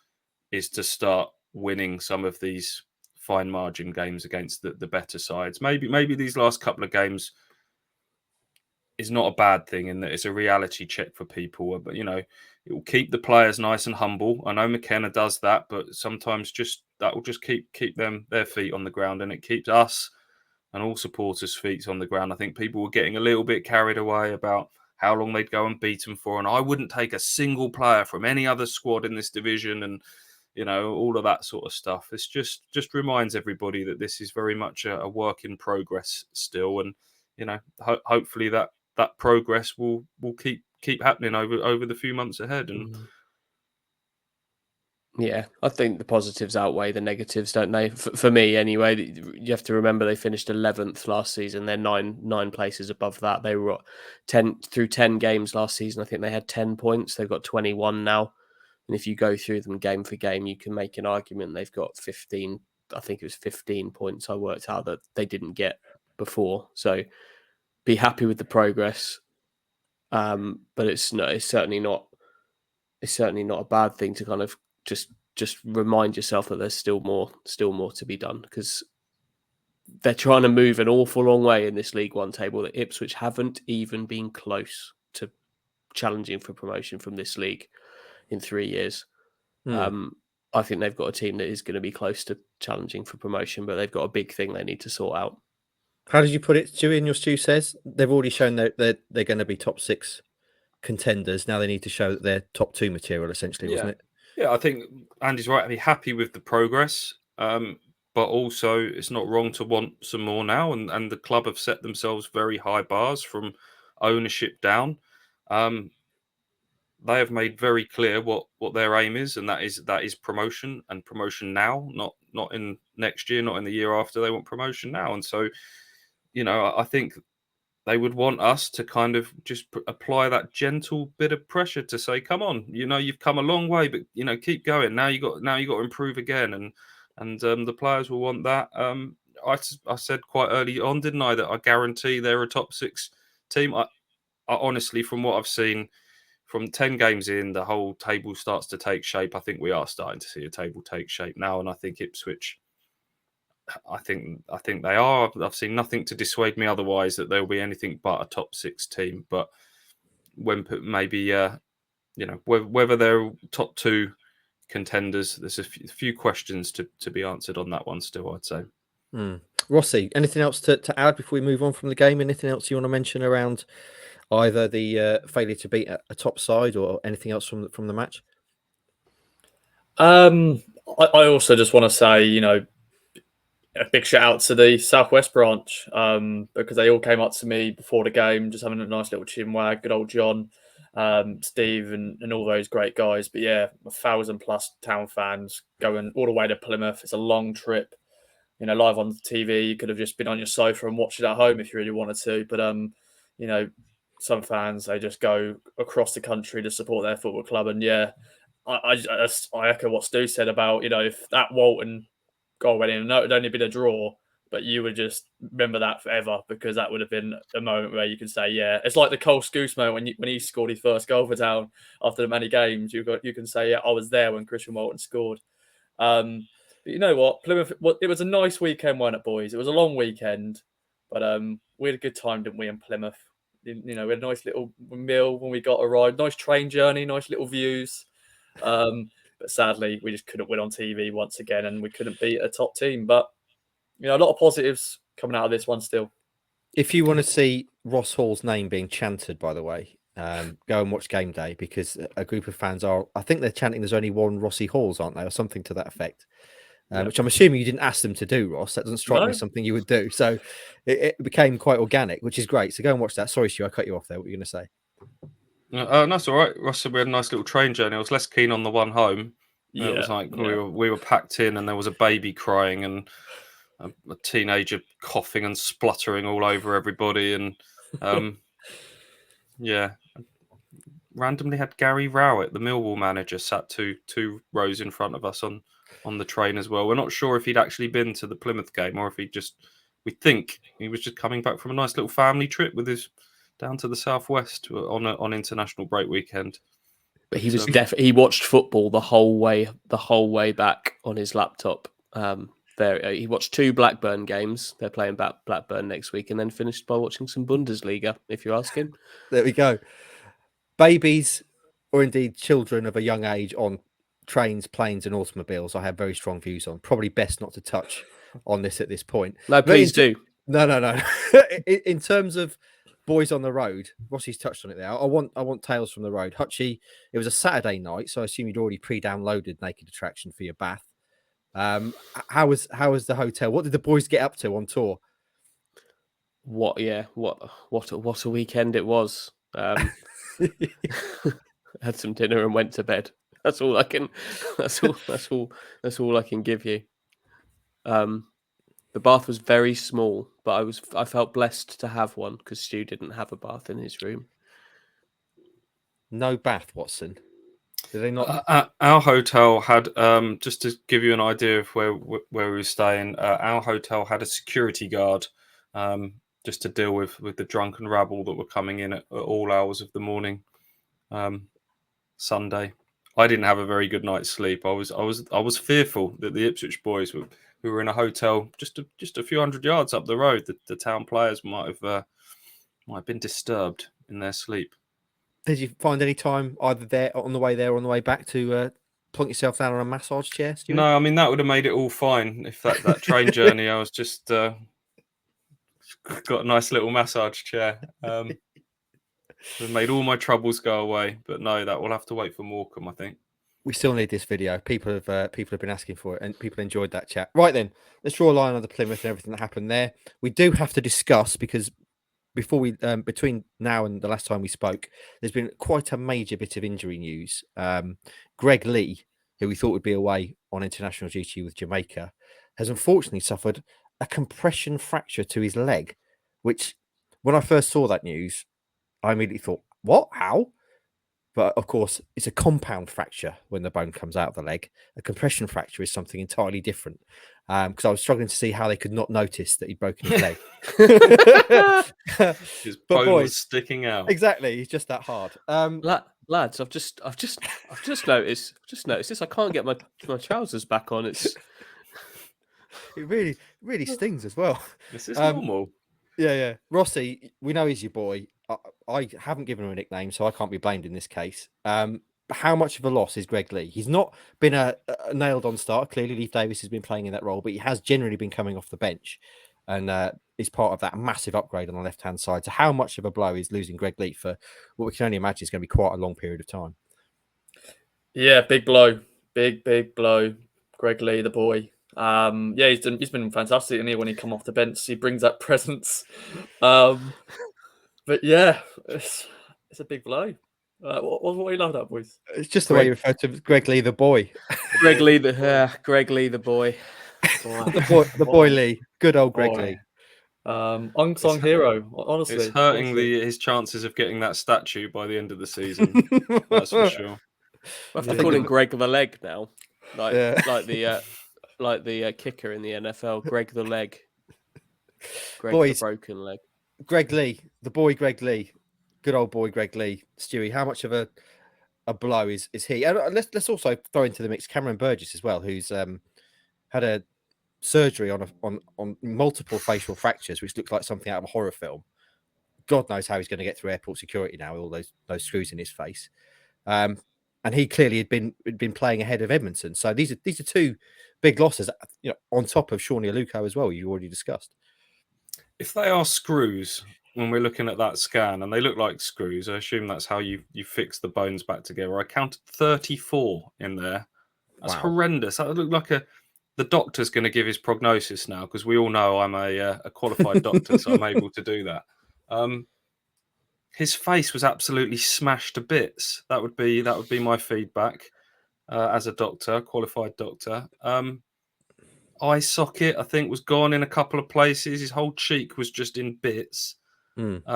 is to start winning some of these fine margin games against the better sides. Maybe these last couple of games is not a bad thing in that it's a reality check for people, but it will keep the players nice and humble. I know McKenna does that, but sometimes that will just keep their feet on the ground, and it keeps us and all supporters' feet on the ground. I think people were getting a little bit carried away about how long they'd go and beat them for, and I wouldn't take a single player from any other squad in this division, and all of that sort of stuff. It's just reminds everybody that this is very much a work in progress still, and hopefully that progress will keep happening over the few months ahead. And yeah, I think the positives outweigh the negatives, don't they? For me, anyway. You have to remember they finished 11th last season. They're nine places above that. They were 10 games last season. I think they had 10 points. They've got 21 now. And if you go through them game for game, you can make an argument they've got 15. I think it was 15 points I worked out that they didn't get before. So be happy with the progress. But it's certainly not a bad thing to kind of just remind yourself that there's still more to be done, because they're trying to move an awful long way in this League One table that Ipswich haven't even been close to challenging for promotion from this league in 3 years. I think they've got a team that is going to be close to challenging for promotion, but they've got a big thing they need to sort out. How did you put it, Stewie? And your Stu says they've already shown that they're going to be top 6 contenders. Now they need to show that they're top 2 material, essentially, wasn't it? Yeah, I think Andy's right. I'd be happy with the progress, but also it's not wrong to want some more now. And the club have set themselves very high bars from ownership down. They have made very clear what their aim is, and that is promotion, and promotion now, not in next year, not in the year after. They want promotion now, and so I think they would want us to kind of just apply that gentle bit of pressure to say, come on, you've come a long way, but keep going. Now you got to improve again, and the players will want that. I said quite early on, didn't I, that I guarantee they're a top 6 team. I honestly, from what I've seen, from 10 games in, the whole table starts to take shape. I think we are starting to see a table take shape now, and I think Ipswich, I think they are. I've seen nothing to dissuade me otherwise that they'll be anything but a top 6 team. But when maybe whether they're top 2 contenders, there's a few questions to be answered on that one still, I'd say. Rossi, anything else to add before we move on from the game? Anything else you want to mention around either the failure to beat a top side or anything else from the match? I also just want to say, a big shout out to the Southwest branch, because they all came up to me before the game, just having a nice little chin wag. Good old John, Steve, and all those great guys. But yeah, 1,000+ town fans going all the way to Plymouth. It's a long trip. live on TV. You could have just been on your sofa and watched it at home if you really wanted to. But some fans, they just go across the country to support their football club. And yeah, I echo what Stu said about, if that Walton goal went in, and it would only been a draw, but you would just remember that forever, because that would have been a moment where you can say, yeah, it's like the Cole Scouse moment when he scored his first goal for Town after the many games. You can say, yeah, I was there when Christian Walton scored. But you know what, Plymouth, it was a nice weekend, wasn't it, boys? It was a long weekend, but we had a good time, didn't we, in Plymouth? We had a nice little meal when we got arrived, nice train journey, nice little views. But sadly, we just couldn't win on TV once again, and we couldn't beat a top team. But a lot of positives coming out of this one still. If you want to see Ross Hall's name being chanted, by the way, go and watch Game Day, because a group of fans I think they're chanting there's only one Rossi Halls, aren't they, or something to that effect. Which I'm assuming you didn't ask them to do, Ross. That doesn't strike me as something you would do. So it became quite organic, which is great. So go and watch that. Sorry, Stu, I cut you off there. What were you going to say? That's all right. Ross said we had a nice little train journey. I was less keen on the one home. Yeah, it was like we were packed in, and there was a baby crying and a teenager coughing and spluttering all over everybody, and randomly had Gary Rowett, the Millwall manager, sat two rows in front of us on the train as well. We're not sure if he'd actually been to the Plymouth game, or if we think he was just coming back from a nice little family trip with his down to the southwest on international break weekend. But he was he watched football the whole way back on his laptop. He watched 2 Blackburn games. They're playing Blackburn next week, and then finished by watching some Bundesliga, if you ask him. There we go. Babies, or indeed children of a young age, on trains, planes, and automobiles, I have very strong views on. Probably best not to touch on this at this point. No, please do. No. In terms of boys on the road, Rossi's touched on it there. I want tales from the road. Hutchie, it was a Saturday night, so I assume you'd already pre-downloaded Naked Attraction for your bath. How was the hotel? What did the boys get up to on tour? What a weekend it was. Had some dinner and went to bed. That's all I can. That's all I can give you. The bath was very small, but I felt blessed to have one, because Stu didn't have a bath in his room. No bath, Watson. Did they not? Our hotel had, just to give you an idea of where we were staying, our hotel had a security guard, just to deal with the drunken rabble that were coming in at all hours of the morning. Sunday, I didn't have a very good night's sleep. I was fearful that the Ipswich boys, who were in a hotel just a few hundred yards up the road, the Town players might have been disturbed in their sleep. Did you find any time either there on the way there or on the way back to plonk yourself down on a massage chair, Stuart? No, I mean, that would have made it all fine. If that train journey, I was just got a nice little massage chair. It made all my troubles go away. But no, that will have to wait for Morecambe, I think. We still need this video. People have been asking for it, and people enjoyed that chat. Right then, let's draw a line on the Plymouth and everything that happened there. We do have to discuss, because before we between now and the last time we spoke, there's been quite a major bit of injury news. Greg Lee, who we thought would be away on international duty with Jamaica, has unfortunately suffered a compression fracture to his leg, which, when I first saw that news, I immediately thought, what? How? But of course, it's a compound fracture when the bone comes out of the leg. A compression fracture is something entirely different. Because I was struggling to see how they could not notice that he'd broken his leg. His bone was sticking out. Exactly, he's just that hard. Lads, I've just noticed this. I can't get my trousers back on. It really stings as well. This is normal. Yeah. Rossi, we know he's your boy. I haven't given him a nickname, so I can't be blamed in this case. How much of a loss is Greg Lee? He's not been a nailed-on starter. Clearly, Leif Davis has been playing in that role, but he has generally been coming off the bench, and is part of that massive upgrade on the left-hand side. So how much of a blow is losing Greg Lee for what we can only imagine is going to be quite a long period of time? Yeah, big blow. Big blow. Greg Lee, the boy. He's been fantastic, and when he come off the bench, he brings that presence. But yeah, it's a big blow. What you love that, boys? It's just the way you refer to Greg Lee, the boy. Greg Lee, the boy. the boy Lee, good old Greg Boy. Lee. Unsung hero, honestly. It's hurting his chances of getting that statue by the end of the season. That's for sure. I have to Yeah. call him Greg the Leg now, like Yeah. like the kicker in the NFL, Greg the Leg, Greg Boys. the Broken Leg. Greg Lee, the boy Greg Lee, good old boy Greg Lee. Stewie, how much of a blow is he? And let's also throw into the mix Cameron Burgess as well, who's had a surgery on multiple facial fractures, which looked like something out of a horror film. God knows how he's going to get through airport security now with all those screws in his face. And he clearly had been playing ahead of Edmondson. So these are two big losses, on top of Shawnee Aluko as well. You already discussed. If they are screws, when we're looking at that scan, and they look like screws, I assume that's how you fix the bones back together. I counted 34 in there. That's horrendous. That looked like the doctor's going to give his prognosis now, because we all know I'm a qualified doctor, so I'm able to do that. His face was absolutely smashed to bits. That would be my feedback as a doctor, qualified doctor. Eye socket, I think, was gone in a couple of places. His whole cheek was just in bits. And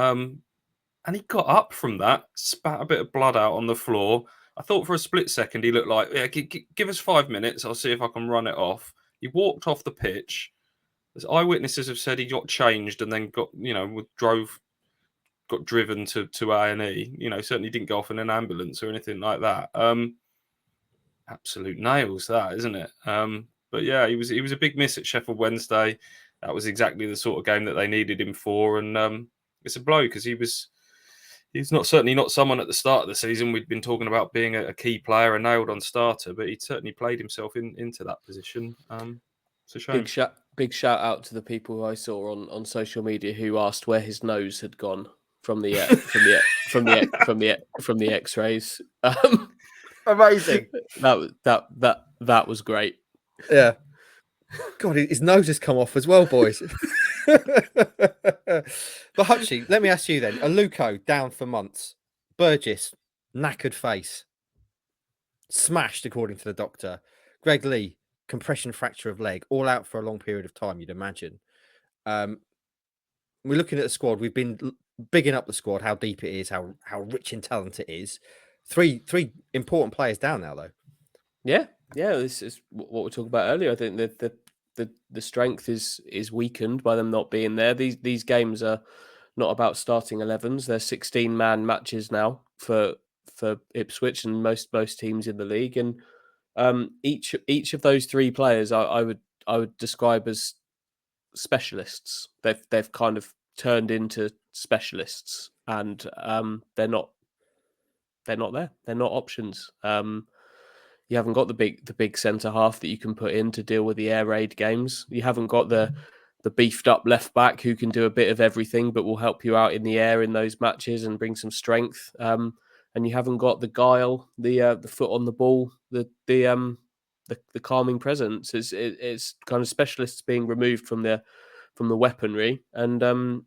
he got up from that, spat a bit of blood out on the floor. I thought for a split second he looked like, yeah, give us 5 minutes. I'll see if I can run it off. He walked off the pitch. As eyewitnesses have said, he got changed and then got driven to A&E. Certainly didn't go off in an ambulance or anything like that. Absolute nails, that, isn't it? But yeah, he was a big miss at Sheffield Wednesday. That was exactly the sort of game that they needed him for, and it's a blow because he's certainly not someone at the start of the season we'd been talking about being a key player, a nailed-on starter, but he'd certainly played himself into that position. It's a shame. Big shout out to the people who I saw on social media who asked where his nose had gone from the X-rays. Amazing. That was great. Yeah. God, his nose has come off as well, boys. But Hutchie, let me ask you then. Aluko down for months. Burgess, knackered face. Smashed, according to the doctor. Greg Lee, compression fracture of leg, all out for a long period of time, you'd imagine. We're looking at the squad. We've been bigging up the squad, how deep it is, how rich in talent it is. Three important players down now, though. Yeah. This is what we were talking about earlier. I think that the strength is weakened by them not being there. These games are not about starting 11s. They're 16-man matches now for Ipswich and most teams in the league. And each of those three players, I would describe as specialists. They've kind of turned into specialists, and they're not there. They're not options. You haven't got the big centre half that you can put in to deal with the air raid games. You haven't got the beefed up left back who can do a bit of everything, but will help you out in the air in those matches and bring some strength. And you haven't got the guile, the foot on the ball, the calming presence. It's kind of specialists being removed from the weaponry, and it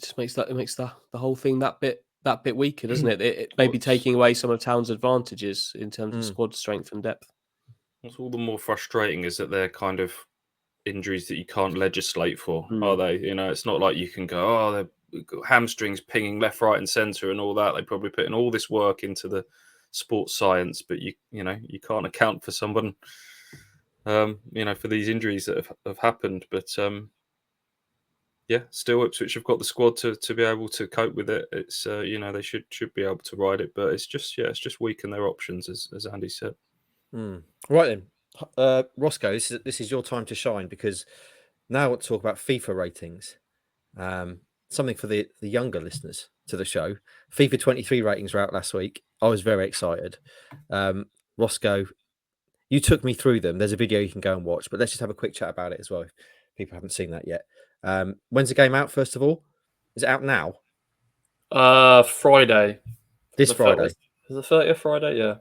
just makes the whole thing that bit weaker, doesn't it? It may be taking away some of Town's advantages in terms of squad strength and depth. What's all the more frustrating is that they're kind of injuries that you can't legislate for, are they? It's not like you can go, they've got hamstrings pinging left, right, and centre and all that. They probably put in all this work into the sports science, but you can't account for someone, for these injuries that have happened. But yeah, still Ipswich have got the squad to be able to cope with it. It's they should be able to ride it, but it's just weaken their options, as Andy said. Right then, Roscoe, this is your time to shine, because now I want to talk about FIFA ratings. Something for the younger listeners to the show. FIFA 23 ratings were out last week. I was very excited. Roscoe, you took me through them. There's a video you can go and watch, but let's just have a quick chat about it as well, if people haven't seen that yet. When's the game out, first of all? Is it out now? Friday. This Friday. Is the 30th Friday? Yeah.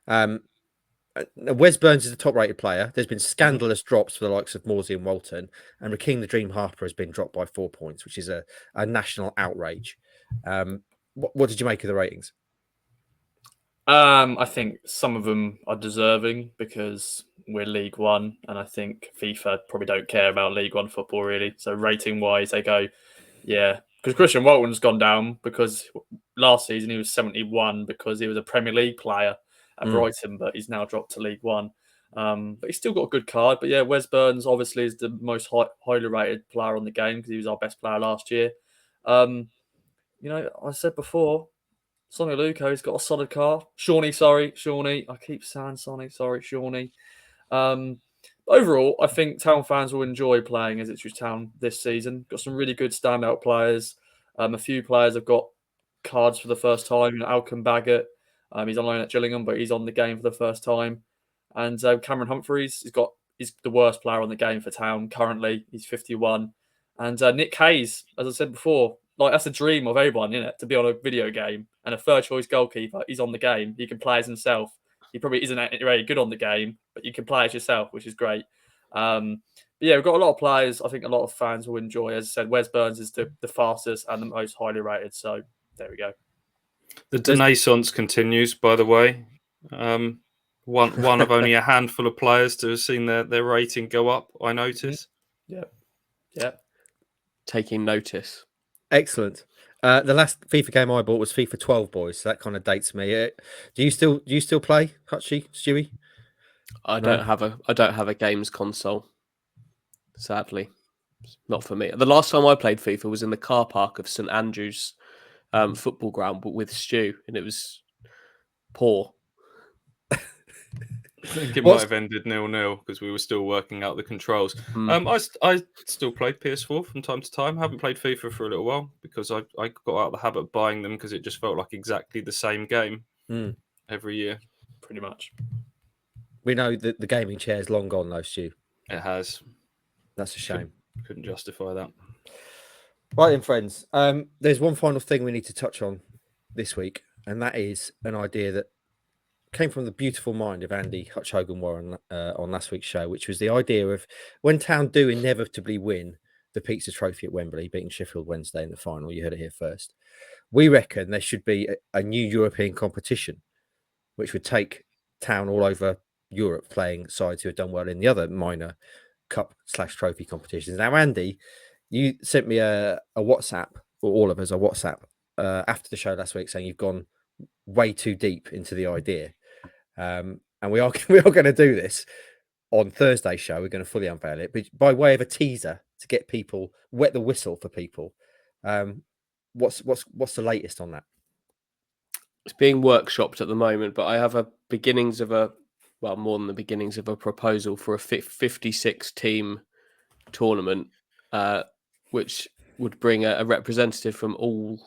Yeah. Wes Burns is the top-rated player. There's been scandalous drops for the likes of Morsey and Walton, and Rakeem the Dream Harper has been dropped by 4 points, which is a national outrage. What did you make of the ratings? I think some of them are deserving because we're League One, and I think FIFA probably don't care about League One football really. So rating wise, they go, yeah, because Christian Walton's gone down because last season he was 71 because he was a Premier League player at Brighton, but he's now dropped to League One. But he's still got a good card. But yeah, Wes Burns obviously is the most highly rated player on the game because he was our best player last year. I said before, Sonny Luco's got a solid car. Shawnee. I keep saying Sonny, sorry, Shawnee. Overall, I think Town fans will enjoy playing as Ipswich Town this season. Got some really good standout players. A few players have got cards for the first time. Alcon Baggett, he's on loan at Gillingham, but he's on the game for the first time. And Cameron Humphreys, he's the worst player on the game for Town currently. He's 51. And Nick Hayes, as I said before, that's a dream of everyone, isn't it? To be on a video game and a third choice goalkeeper. He's on the game. He can play as himself. He probably isn't very good on the game, but you can play as yourself, which is great. But yeah, we've got a lot of players. I think a lot of fans will enjoy. As I said, Wes Burns is the fastest and the most highly rated. So there we go. The Renaissance continues, by the way. One of only a handful of players to have seen their rating go up, I notice. Yeah. Taking notice. Excellent. The last FIFA game I bought was FIFA 12, boys. So that kind of dates me. Do you still play, Hutchie, Stewie? I don't have a games console. Sadly, not for me. The last time I played FIFA was in the car park of St Andrews football ground, but with Stu, and it was poor. I think it might have ended 0-0 because we were still working out the controls. I still play PS4 from time to time. I haven't played FIFA for a little while because I got out of the habit of buying them because it just felt like exactly the same game every year. Pretty much. We know that the gaming chair is long gone, though, Stu. It has. That's a shame. Couldn't justify that. Right then, friends. There's one final thing we need to touch on this week, and that is an idea that came from the beautiful mind of Andy Hutch Hogan Warren on last week's show, which was the idea of when Town do inevitably win the Pizza Trophy at Wembley, beating Sheffield Wednesday in the final. You heard it here first. We reckon there should be a new European competition, which would take Town all over Europe playing sides who have done well in the other minor cup/trophy competitions. Now, Andy, you sent me a WhatsApp, or all of us a WhatsApp after the show last week, saying you've gone way too deep into the idea, and we are going to do this on Thursday's show. We're going to fully unveil it, but by way of a teaser to get people wet the whistle for people. What's the latest on that? It's being workshopped at the moment, but I have more than the beginnings of a proposal for a 56 team tournament, which would bring a representative from all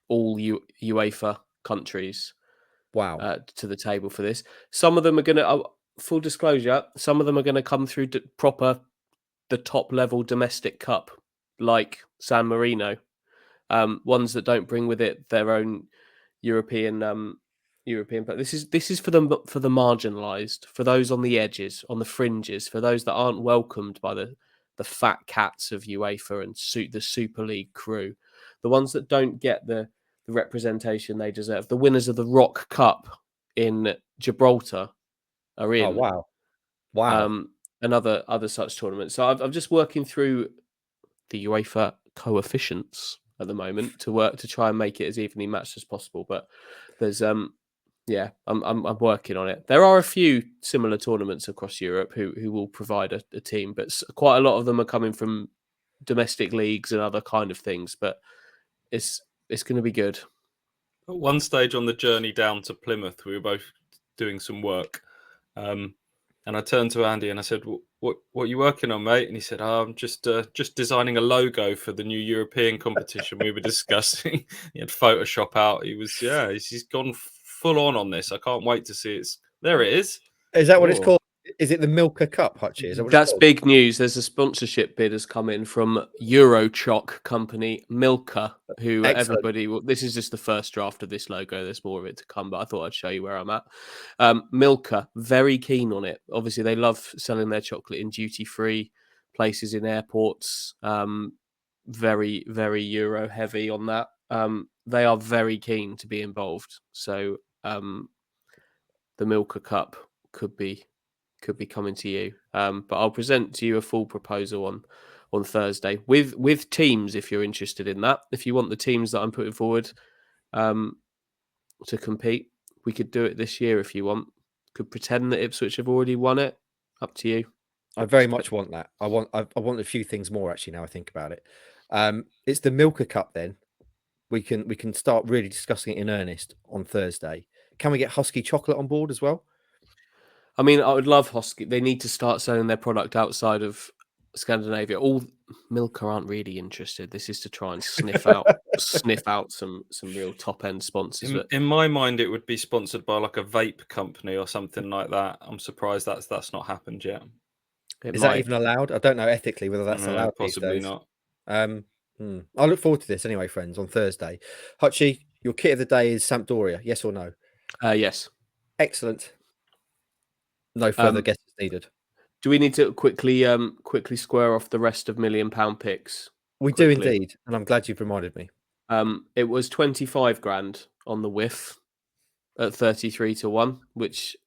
UEFA countries. Wow. To the table for this. Some of them are going to, full disclosure, some of them are going to come through the top level domestic cup, like San Marino. Ones that don't bring with it their own European. But this is for the marginalised, for those on the edges, on the fringes, for those that aren't welcomed by the fat cats of UEFA and the Super League crew, the ones that don't get the representation they deserve. The winners of the Rock Cup in Gibraltar are in. Oh, wow. And other such tournaments. So I'm just working through the UEFA coefficients at the moment to try and make it as evenly matched as possible. But there's I'm working on it. There are a few similar tournaments across Europe who will provide a team, but quite a lot of them are coming from domestic leagues and other kind of things. But it's going to be good. At one stage on the journey down to Plymouth, we were both doing some work. And I turned to Andy and I said, what are you working on, mate? And he said, I'm just designing a logo for the new European competition we were discussing. He had Photoshop out. He's gone full on this. I can't wait to see it. There it is. Is that what it's called? Is it the Milka Cup, Hutchie? That's big news. There's a sponsorship bid has come in from Eurochoc company Milka, who everybody. This is just the first draft of this logo. There's more of it to come, but I thought I'd show you where I'm at. Milka, very keen on it. Obviously, they love selling their chocolate in duty-free places in airports. Very, very Euro heavy on that. They are very keen to be involved. So the Milker Cup could be coming to you. But I'll present to you a full proposal on Thursday with teams if you're interested in that. If you want the teams that I'm putting forward to compete, we could do it this year if you want. Could pretend that Ipswich have already won it. Up to you. I very much want that. I want a few things more actually. Now I think about it, it's the Milker Cup. Then we can start really discussing it in earnest on Thursday. Can we get Husky chocolate on board as well? I mean, I would love Husky. They need to start selling their product outside of Scandinavia. All Milker aren't really interested. This is to try and sniff out some real top end sponsors. In my mind, it would be sponsored by like a vape company or something like that. I'm surprised that's not happened yet. Is that even allowed? I don't know ethically whether that's allowed. Possibly these days. not. I look forward to this anyway, friends, on Thursday. Hutchie, your kit of the day is Sampdoria, yes or no? Yes. Excellent. No further guesses needed. Do we need to quickly square off the rest of £1 million picks? We do indeed, and I'm glad you've reminded me. It was 25 grand on the whiff at 33-1, which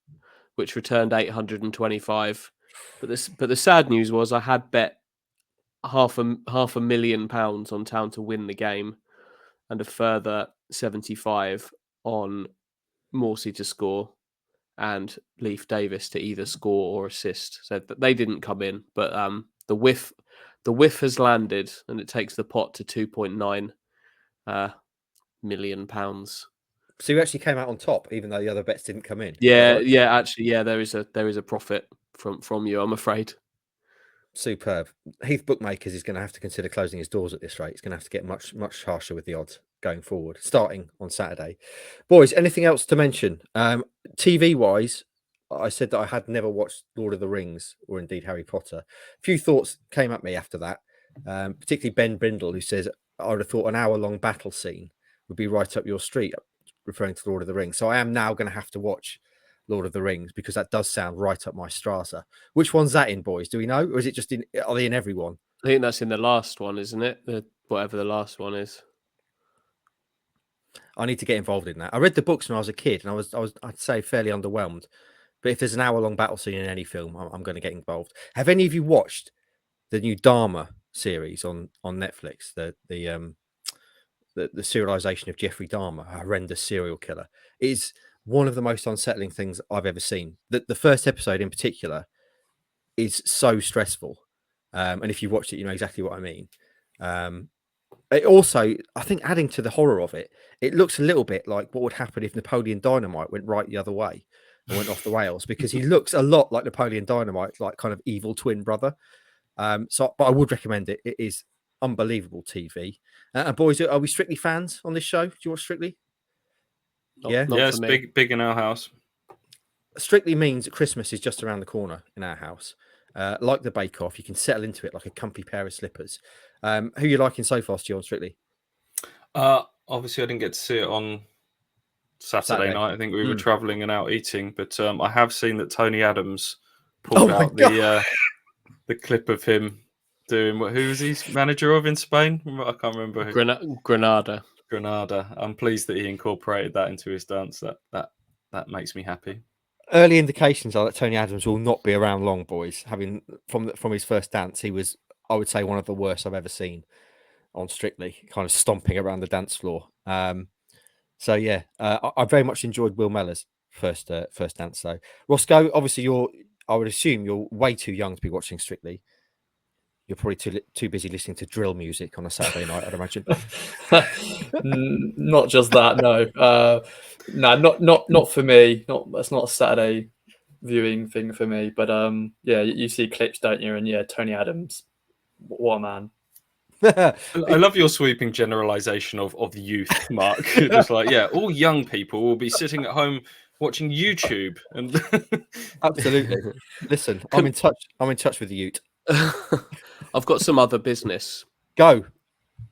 returned 825. But the sad news was I had bet half a million pounds on Town to win the game, and a further 75 on Morsey to score and Leif Davis to either score or assist. So they didn't come in, but the whiff has landed, and it takes the pot to £2.9 million. So you actually came out on top, even though the other bets didn't come in. Yeah. Actually, there is a profit from you, I'm afraid. Superb. Heath Bookmakers is going to have to consider closing his doors at this rate. He's going to have to get much harsher with the odds going forward, starting on Saturday. Boys, anything else to mention? TV wise, I said that I had never watched Lord of the Rings or indeed Harry Potter. A few thoughts came at me after that, particularly Ben Brindle, who says, I would have thought an hour-long battle scene would be right up your street, referring to Lord of the Rings. So I am now going to have to watch Lord of the Rings because that does sound right up my strata. Which one's that in, boys? Do we know? Or is it just are they in everyone? I think that's in the last one, isn't it? Whatever the last one is. I need to get involved in that. I read the books when I was a kid and I was I'd say fairly underwhelmed. But if there's an hour-long battle scene in any film, I'm going to get involved. Have any of you watched the new Dharma series on Netflix? The serialization of Jeffrey Dahmer, a horrendous serial killer, is one of the most unsettling things I've ever seen. The first episode in particular is so stressful. And if you watched it, you know exactly what I mean. It also, I think, adding to the horror of it, it looks a little bit like what would happen if Napoleon Dynamite went right the other way and went off the rails, because he looks a lot like Napoleon Dynamite, like kind of evil twin brother. But I would recommend it. It is unbelievable TV. And boys, are we Strictly fans on this show? Do you watch Strictly? Not it's big in our house. Strictly means that Christmas is just around the corner in our house. Like the Bake Off, you can settle into it like a comfy pair of slippers. Who are you liking so far, Stu, on Strictly? Obviously, I didn't get to see it on Saturday night. I think we were travelling and out eating, but I have seen that Tony Adams pulled out the clip of him doing who was he manager of in Spain? I can't remember who. Granada. I'm pleased that he incorporated that into his dance. That makes me happy. Early indications are that Tony Adams will not be around long, boys. Having from his first dance, he was, I would say, one of the worst I've ever seen on Strictly, kind of stomping around the dance floor. So yeah, I very much enjoyed Will Mellor's first dance. So Roscoe, obviously I would assume you're way too young to be watching Strictly. You're probably too busy listening to drill music on a Saturday night, I'd imagine. Not just that, no. No, not for me. That's not a Saturday viewing thing for me. But yeah, you see clips, don't you? And yeah, Tony Adams, what a man. I love your sweeping generalization of youth, Mark. Just like, yeah, all young people will be sitting at home watching YouTube. And absolutely. Listen, I'm in touch with the Ute. I've got some other business. Go,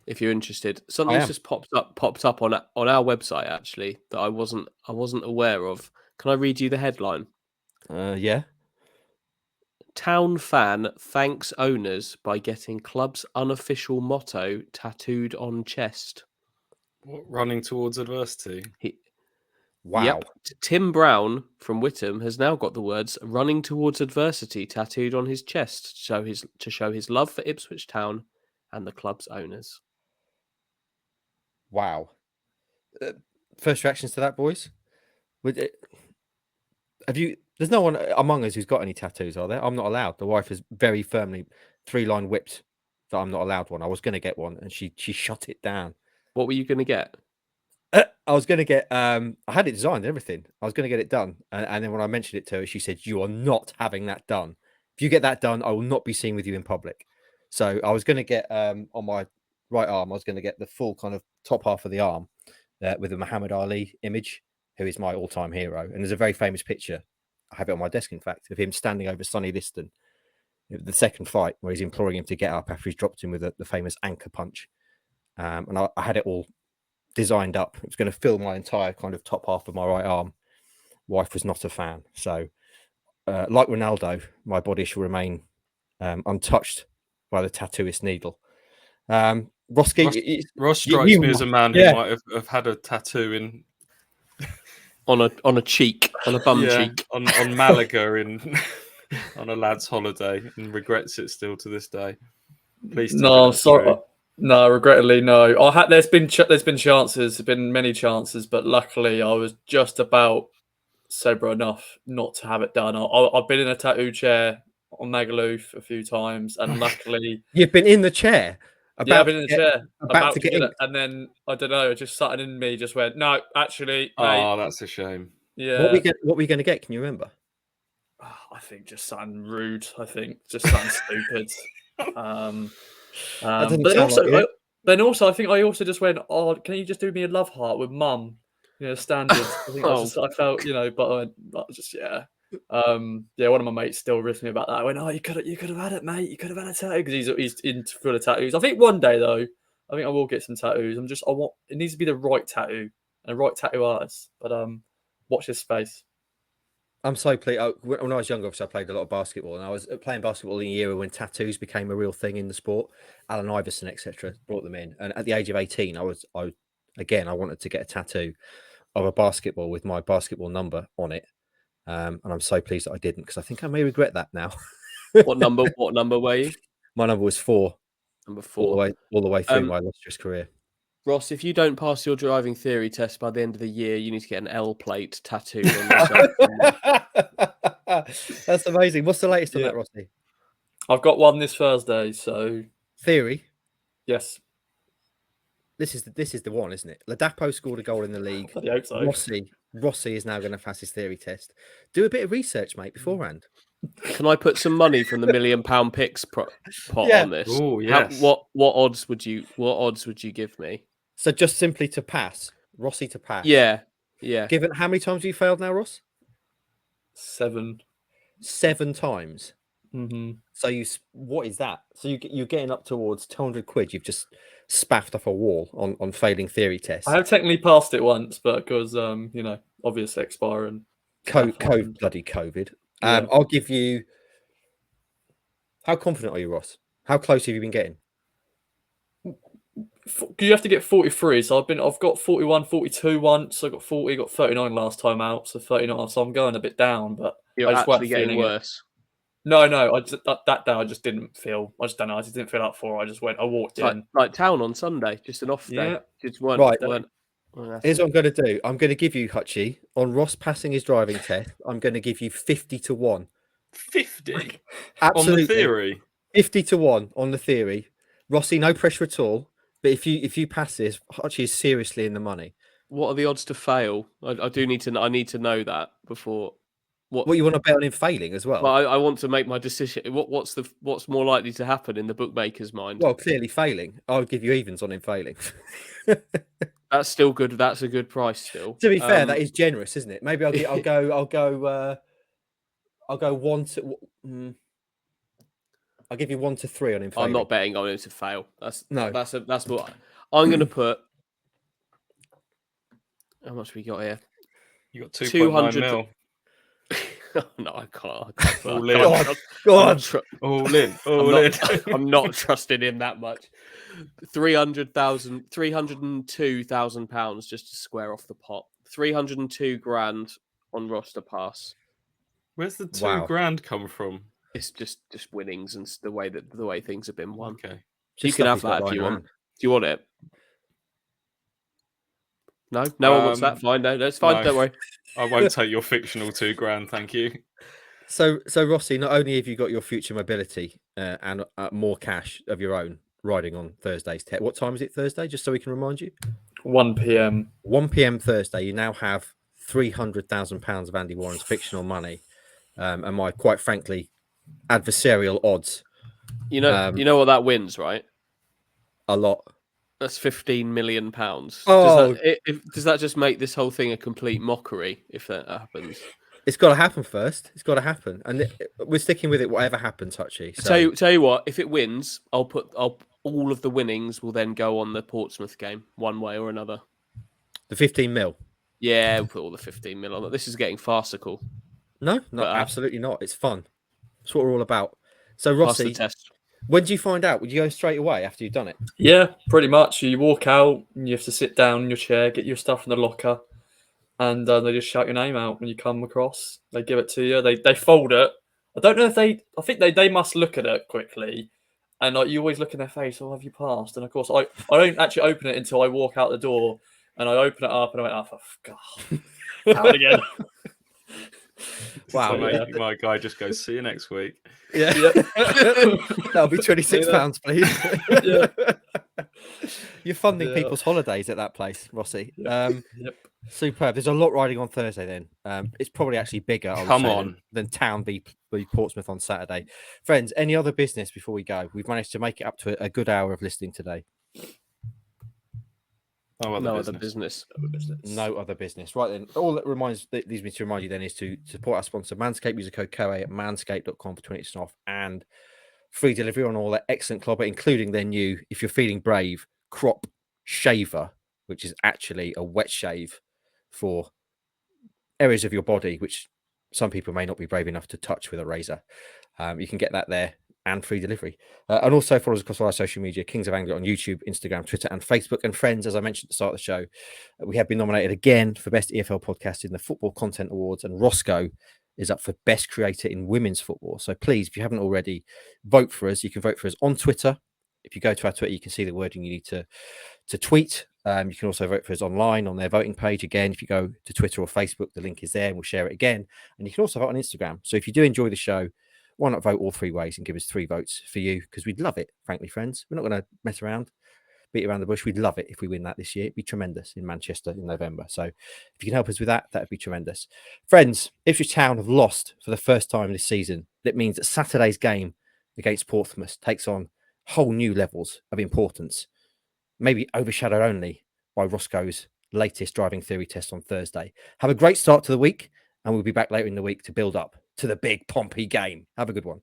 if you're interested. Something's just popped up on our website actually that I wasn't aware of. Can I read you the headline? Yeah. Town fan thanks owners by getting club's unofficial motto tattooed on chest. What, running towards adversity? Wow. Yep. Tim Brown from Whittam has now got the words "running towards adversity" tattooed on his chest to show his love for Ipswich Town and the club's owners. Wow. First reactions to that, boys? There's no one among us who's got any tattoos, are there? I'm not allowed. The wife has very firmly 3-line whipped that I'm not allowed one. I was going to get one, and she shut it down. What were you going to get? I was going to get. I had it designed and everything. I was going to get it done, and then when I mentioned it to her, she said, "You are not having that done. If you get that done, I will not be seen with you in public." So I was going to get on my right arm. I was going to get the full kind of top half of the arm with a Muhammad Ali image, who is my all-time hero. And there's a very famous picture. I have it on my desk, in fact, of him standing over Sonny Liston, the second fight, where he's imploring him to get up after he's dropped him with the famous anchor punch. And I had it all designed up. It was going to fill my entire kind of top half of my right arm. Wife was not a fan. So, like Ronaldo, my body shall remain untouched by the tattooist needle. Ross strikes me as a man who might have had a tattoo in on a cheek, on a bum cheek, on Malaga on a lad's holiday, and regrets it still to this day. Please, no, sorry, no, regrettably, no. There's been chances, been many chances, but luckily I was just about sober enough not to have it done. I've been in a tattoo chair on Magaluf a few times, and luckily you've been in the chair. I've been in the chair, about to get it, and then I don't know, just something in me just went, no, actually, mate. Oh, that's a shame. Yeah. What were you going to get? Can you remember? I think just something rude. I think just something stupid. But also, I think I also just went, oh, can you just do me a love heart with mum? Standard. I think I felt, but I just, one of my mates still riffed me about that. I went, oh, you could have had it, mate. You could have had a tattoo, because he's in full of tattoos. I think one day though, I think I will get some tattoos. It needs to be the right tattoo and a right tattoo artist. But watch this space. I'm so pleased. When I was younger, obviously I played a lot of basketball, and I was playing basketball in a era when tattoos became a real thing in the sport. Allen Iverson, etc., brought them in, and at the age of 18, I wanted to get a tattoo of a basketball with my basketball number on it. And I'm so pleased that I didn't, because I think I may regret that now. What number were you? My number was 4. Number 4. All the way through my illustrious career. Ross, if you don't pass your driving theory test by the end of the year, you need to get an L plate tattooed on yourself. That's amazing. What's the latest on that, Rossi? I've got one this Thursday. So theory. Yes. This is the one, isn't it? Ladapo scored a goal in the league. I hope so. Rossi is now going to pass his theory test. Do a bit of research, mate, beforehand. Can I put some money from the £1 million picks pot on this? Oh, yes. What odds would you give me? So just simply to pass, Rossi to pass. Yeah. Given how many times have you failed now, Ross? 7. 7 times. Mm-hmm. So what is that? So you're getting up towards £200 you've just spaffed off a wall on failing theory tests. I have technically passed it once, but because obvious expire and bloody COVID. Yeah. I'll give you. How confident are you, Ross? How close have you been getting? You have to get 43. So I've got 41, 42 once. I got 40, got 39 last time out. So 39. So I'm going a bit down, but you're actually getting worse. No. That day I just didn't feel. I just don't know. I just didn't feel up for it. I walked in like town on Sunday, just an off day. Just weren't right. Here's what I'm going to do. I'm going to give you, Hutchie, on Ross passing his driving test. I'm going to give you 50 to 1. 50? Absolutely. On the theory? 50 to 1 on the theory. Rossi, no pressure at all. But if you pass this, Hutchie is seriously in the money. What are the odds to fail? I need to know that before. What you want to bet on him failing as well? Well, I want to make my decision. What's more likely to happen in the bookmaker's mind? Well, clearly failing. I'll give you evens on him failing. That's still good. That's a good price still. To be fair, that is generous, isn't it? Maybe I'll go 1 to. I'll give you 1 to 3 on him. I'm not betting on him to fail. That's what I'm going to put. How much we got here? You got 200 mil. No, I can't. All in. All in. I'm not trusting him that much. £302,000 just to square off the pot. 302 grand on roster pass. Where's the Wow. £2,000 come from? It's just winnings and the way things have been won. Okay. You Just can stuff have he's got that if lying you want. around. Do you want it? No one wants that. Um, Fine, no, that's fine. no. Don't worry. I won't take your fictional £2,000, thank you. So Rossi, not only have you got your future mobility and more cash of your own riding on Thursday's tech. What time is it Thursday? Just so we can remind you. 1 p.m. 1 p.m. Thursday. You now have £300,000 of Andy Warren's fictional money, and my quite frankly adversarial odds. You know what that wins, right? A lot. That's £15 million. Oh. Does that just make this whole thing a complete mockery if that happens? It's got to happen first. It's got to happen, and we're sticking with it. Whatever happens, Hutchie. So, Tell you what, if it wins, all of the winnings will then go on the Portsmouth game, one way or another. the 15 mil. Yeah, we'll put all the 15 mil on that. This is getting farcical. No, absolutely not. It's fun. It's what we're all about. So, Rossi, Pass the test. when did you find out? Would you go straight away after you've done it? Yeah, pretty much. You walk out and you have to sit down in your chair, get your stuff in the locker, and they just shout your name out when you come across. They give it to you. They fold it. I don't know if I think they must look at it quickly, and like you always look in their face. Oh, have you passed? And of course, I don't actually open it until I walk out the door, and I open it up and I went, oh, for God, out again. Wow, So, mate. my guy just goes, see you next week. Yeah, that'll be £26, please. Yeah. You're funding Yeah. people's holidays at that place, Rossi. Yep. Superb. There's a lot riding on Thursday. Then it's probably actually bigger. I would Come say, on. than Town v Portsmouth on Saturday. Friends, any other business before we go? We've managed to make it up to a good hour of listening today. No other business. No other business. Right then, all that leads me to remind you then is to support our sponsor Manscaped. Use the code KOA at manscaped.com for 20% off and free delivery on all their excellent clobber, including their new, if you're feeling brave, crop shaver, which is actually a wet shave for areas of your body which some people may not be brave enough to touch with a razor. You can get that there and free delivery. And also follow us across all our social media, Kings of Anglia on YouTube, Instagram, Twitter, and Facebook. And friends, as I mentioned at the start of the show, we have been nominated again for Best EFL Podcast in the Football Content Awards, and Roscoe is up for Best Creator in Women's Football. So please, if you haven't already, vote for us. You can vote for us on Twitter. If you go to our Twitter, you can see the wording you need to tweet. You can also vote for us online on their voting page. Again, if you go to Twitter or Facebook, the link is there and we'll share it again. And you can also vote on Instagram. So if you do enjoy the show, why not vote all three ways and give us 3 votes for you? Because we'd love it, frankly, friends. We're not going to mess around, beat around the bush. We'd love it if we win that this year. It'd be tremendous in Manchester in November. So if you can help us with that, that'd be tremendous. Friends, Ipswich Town have lost for the first time this season. That means that Saturday's game against Portsmouth takes on whole new levels of importance, maybe overshadowed only by Roscoe's latest driving theory test on Thursday. Have a great start to the week, and we'll be back later in the week to build up to the big Pompey game. Have a good one.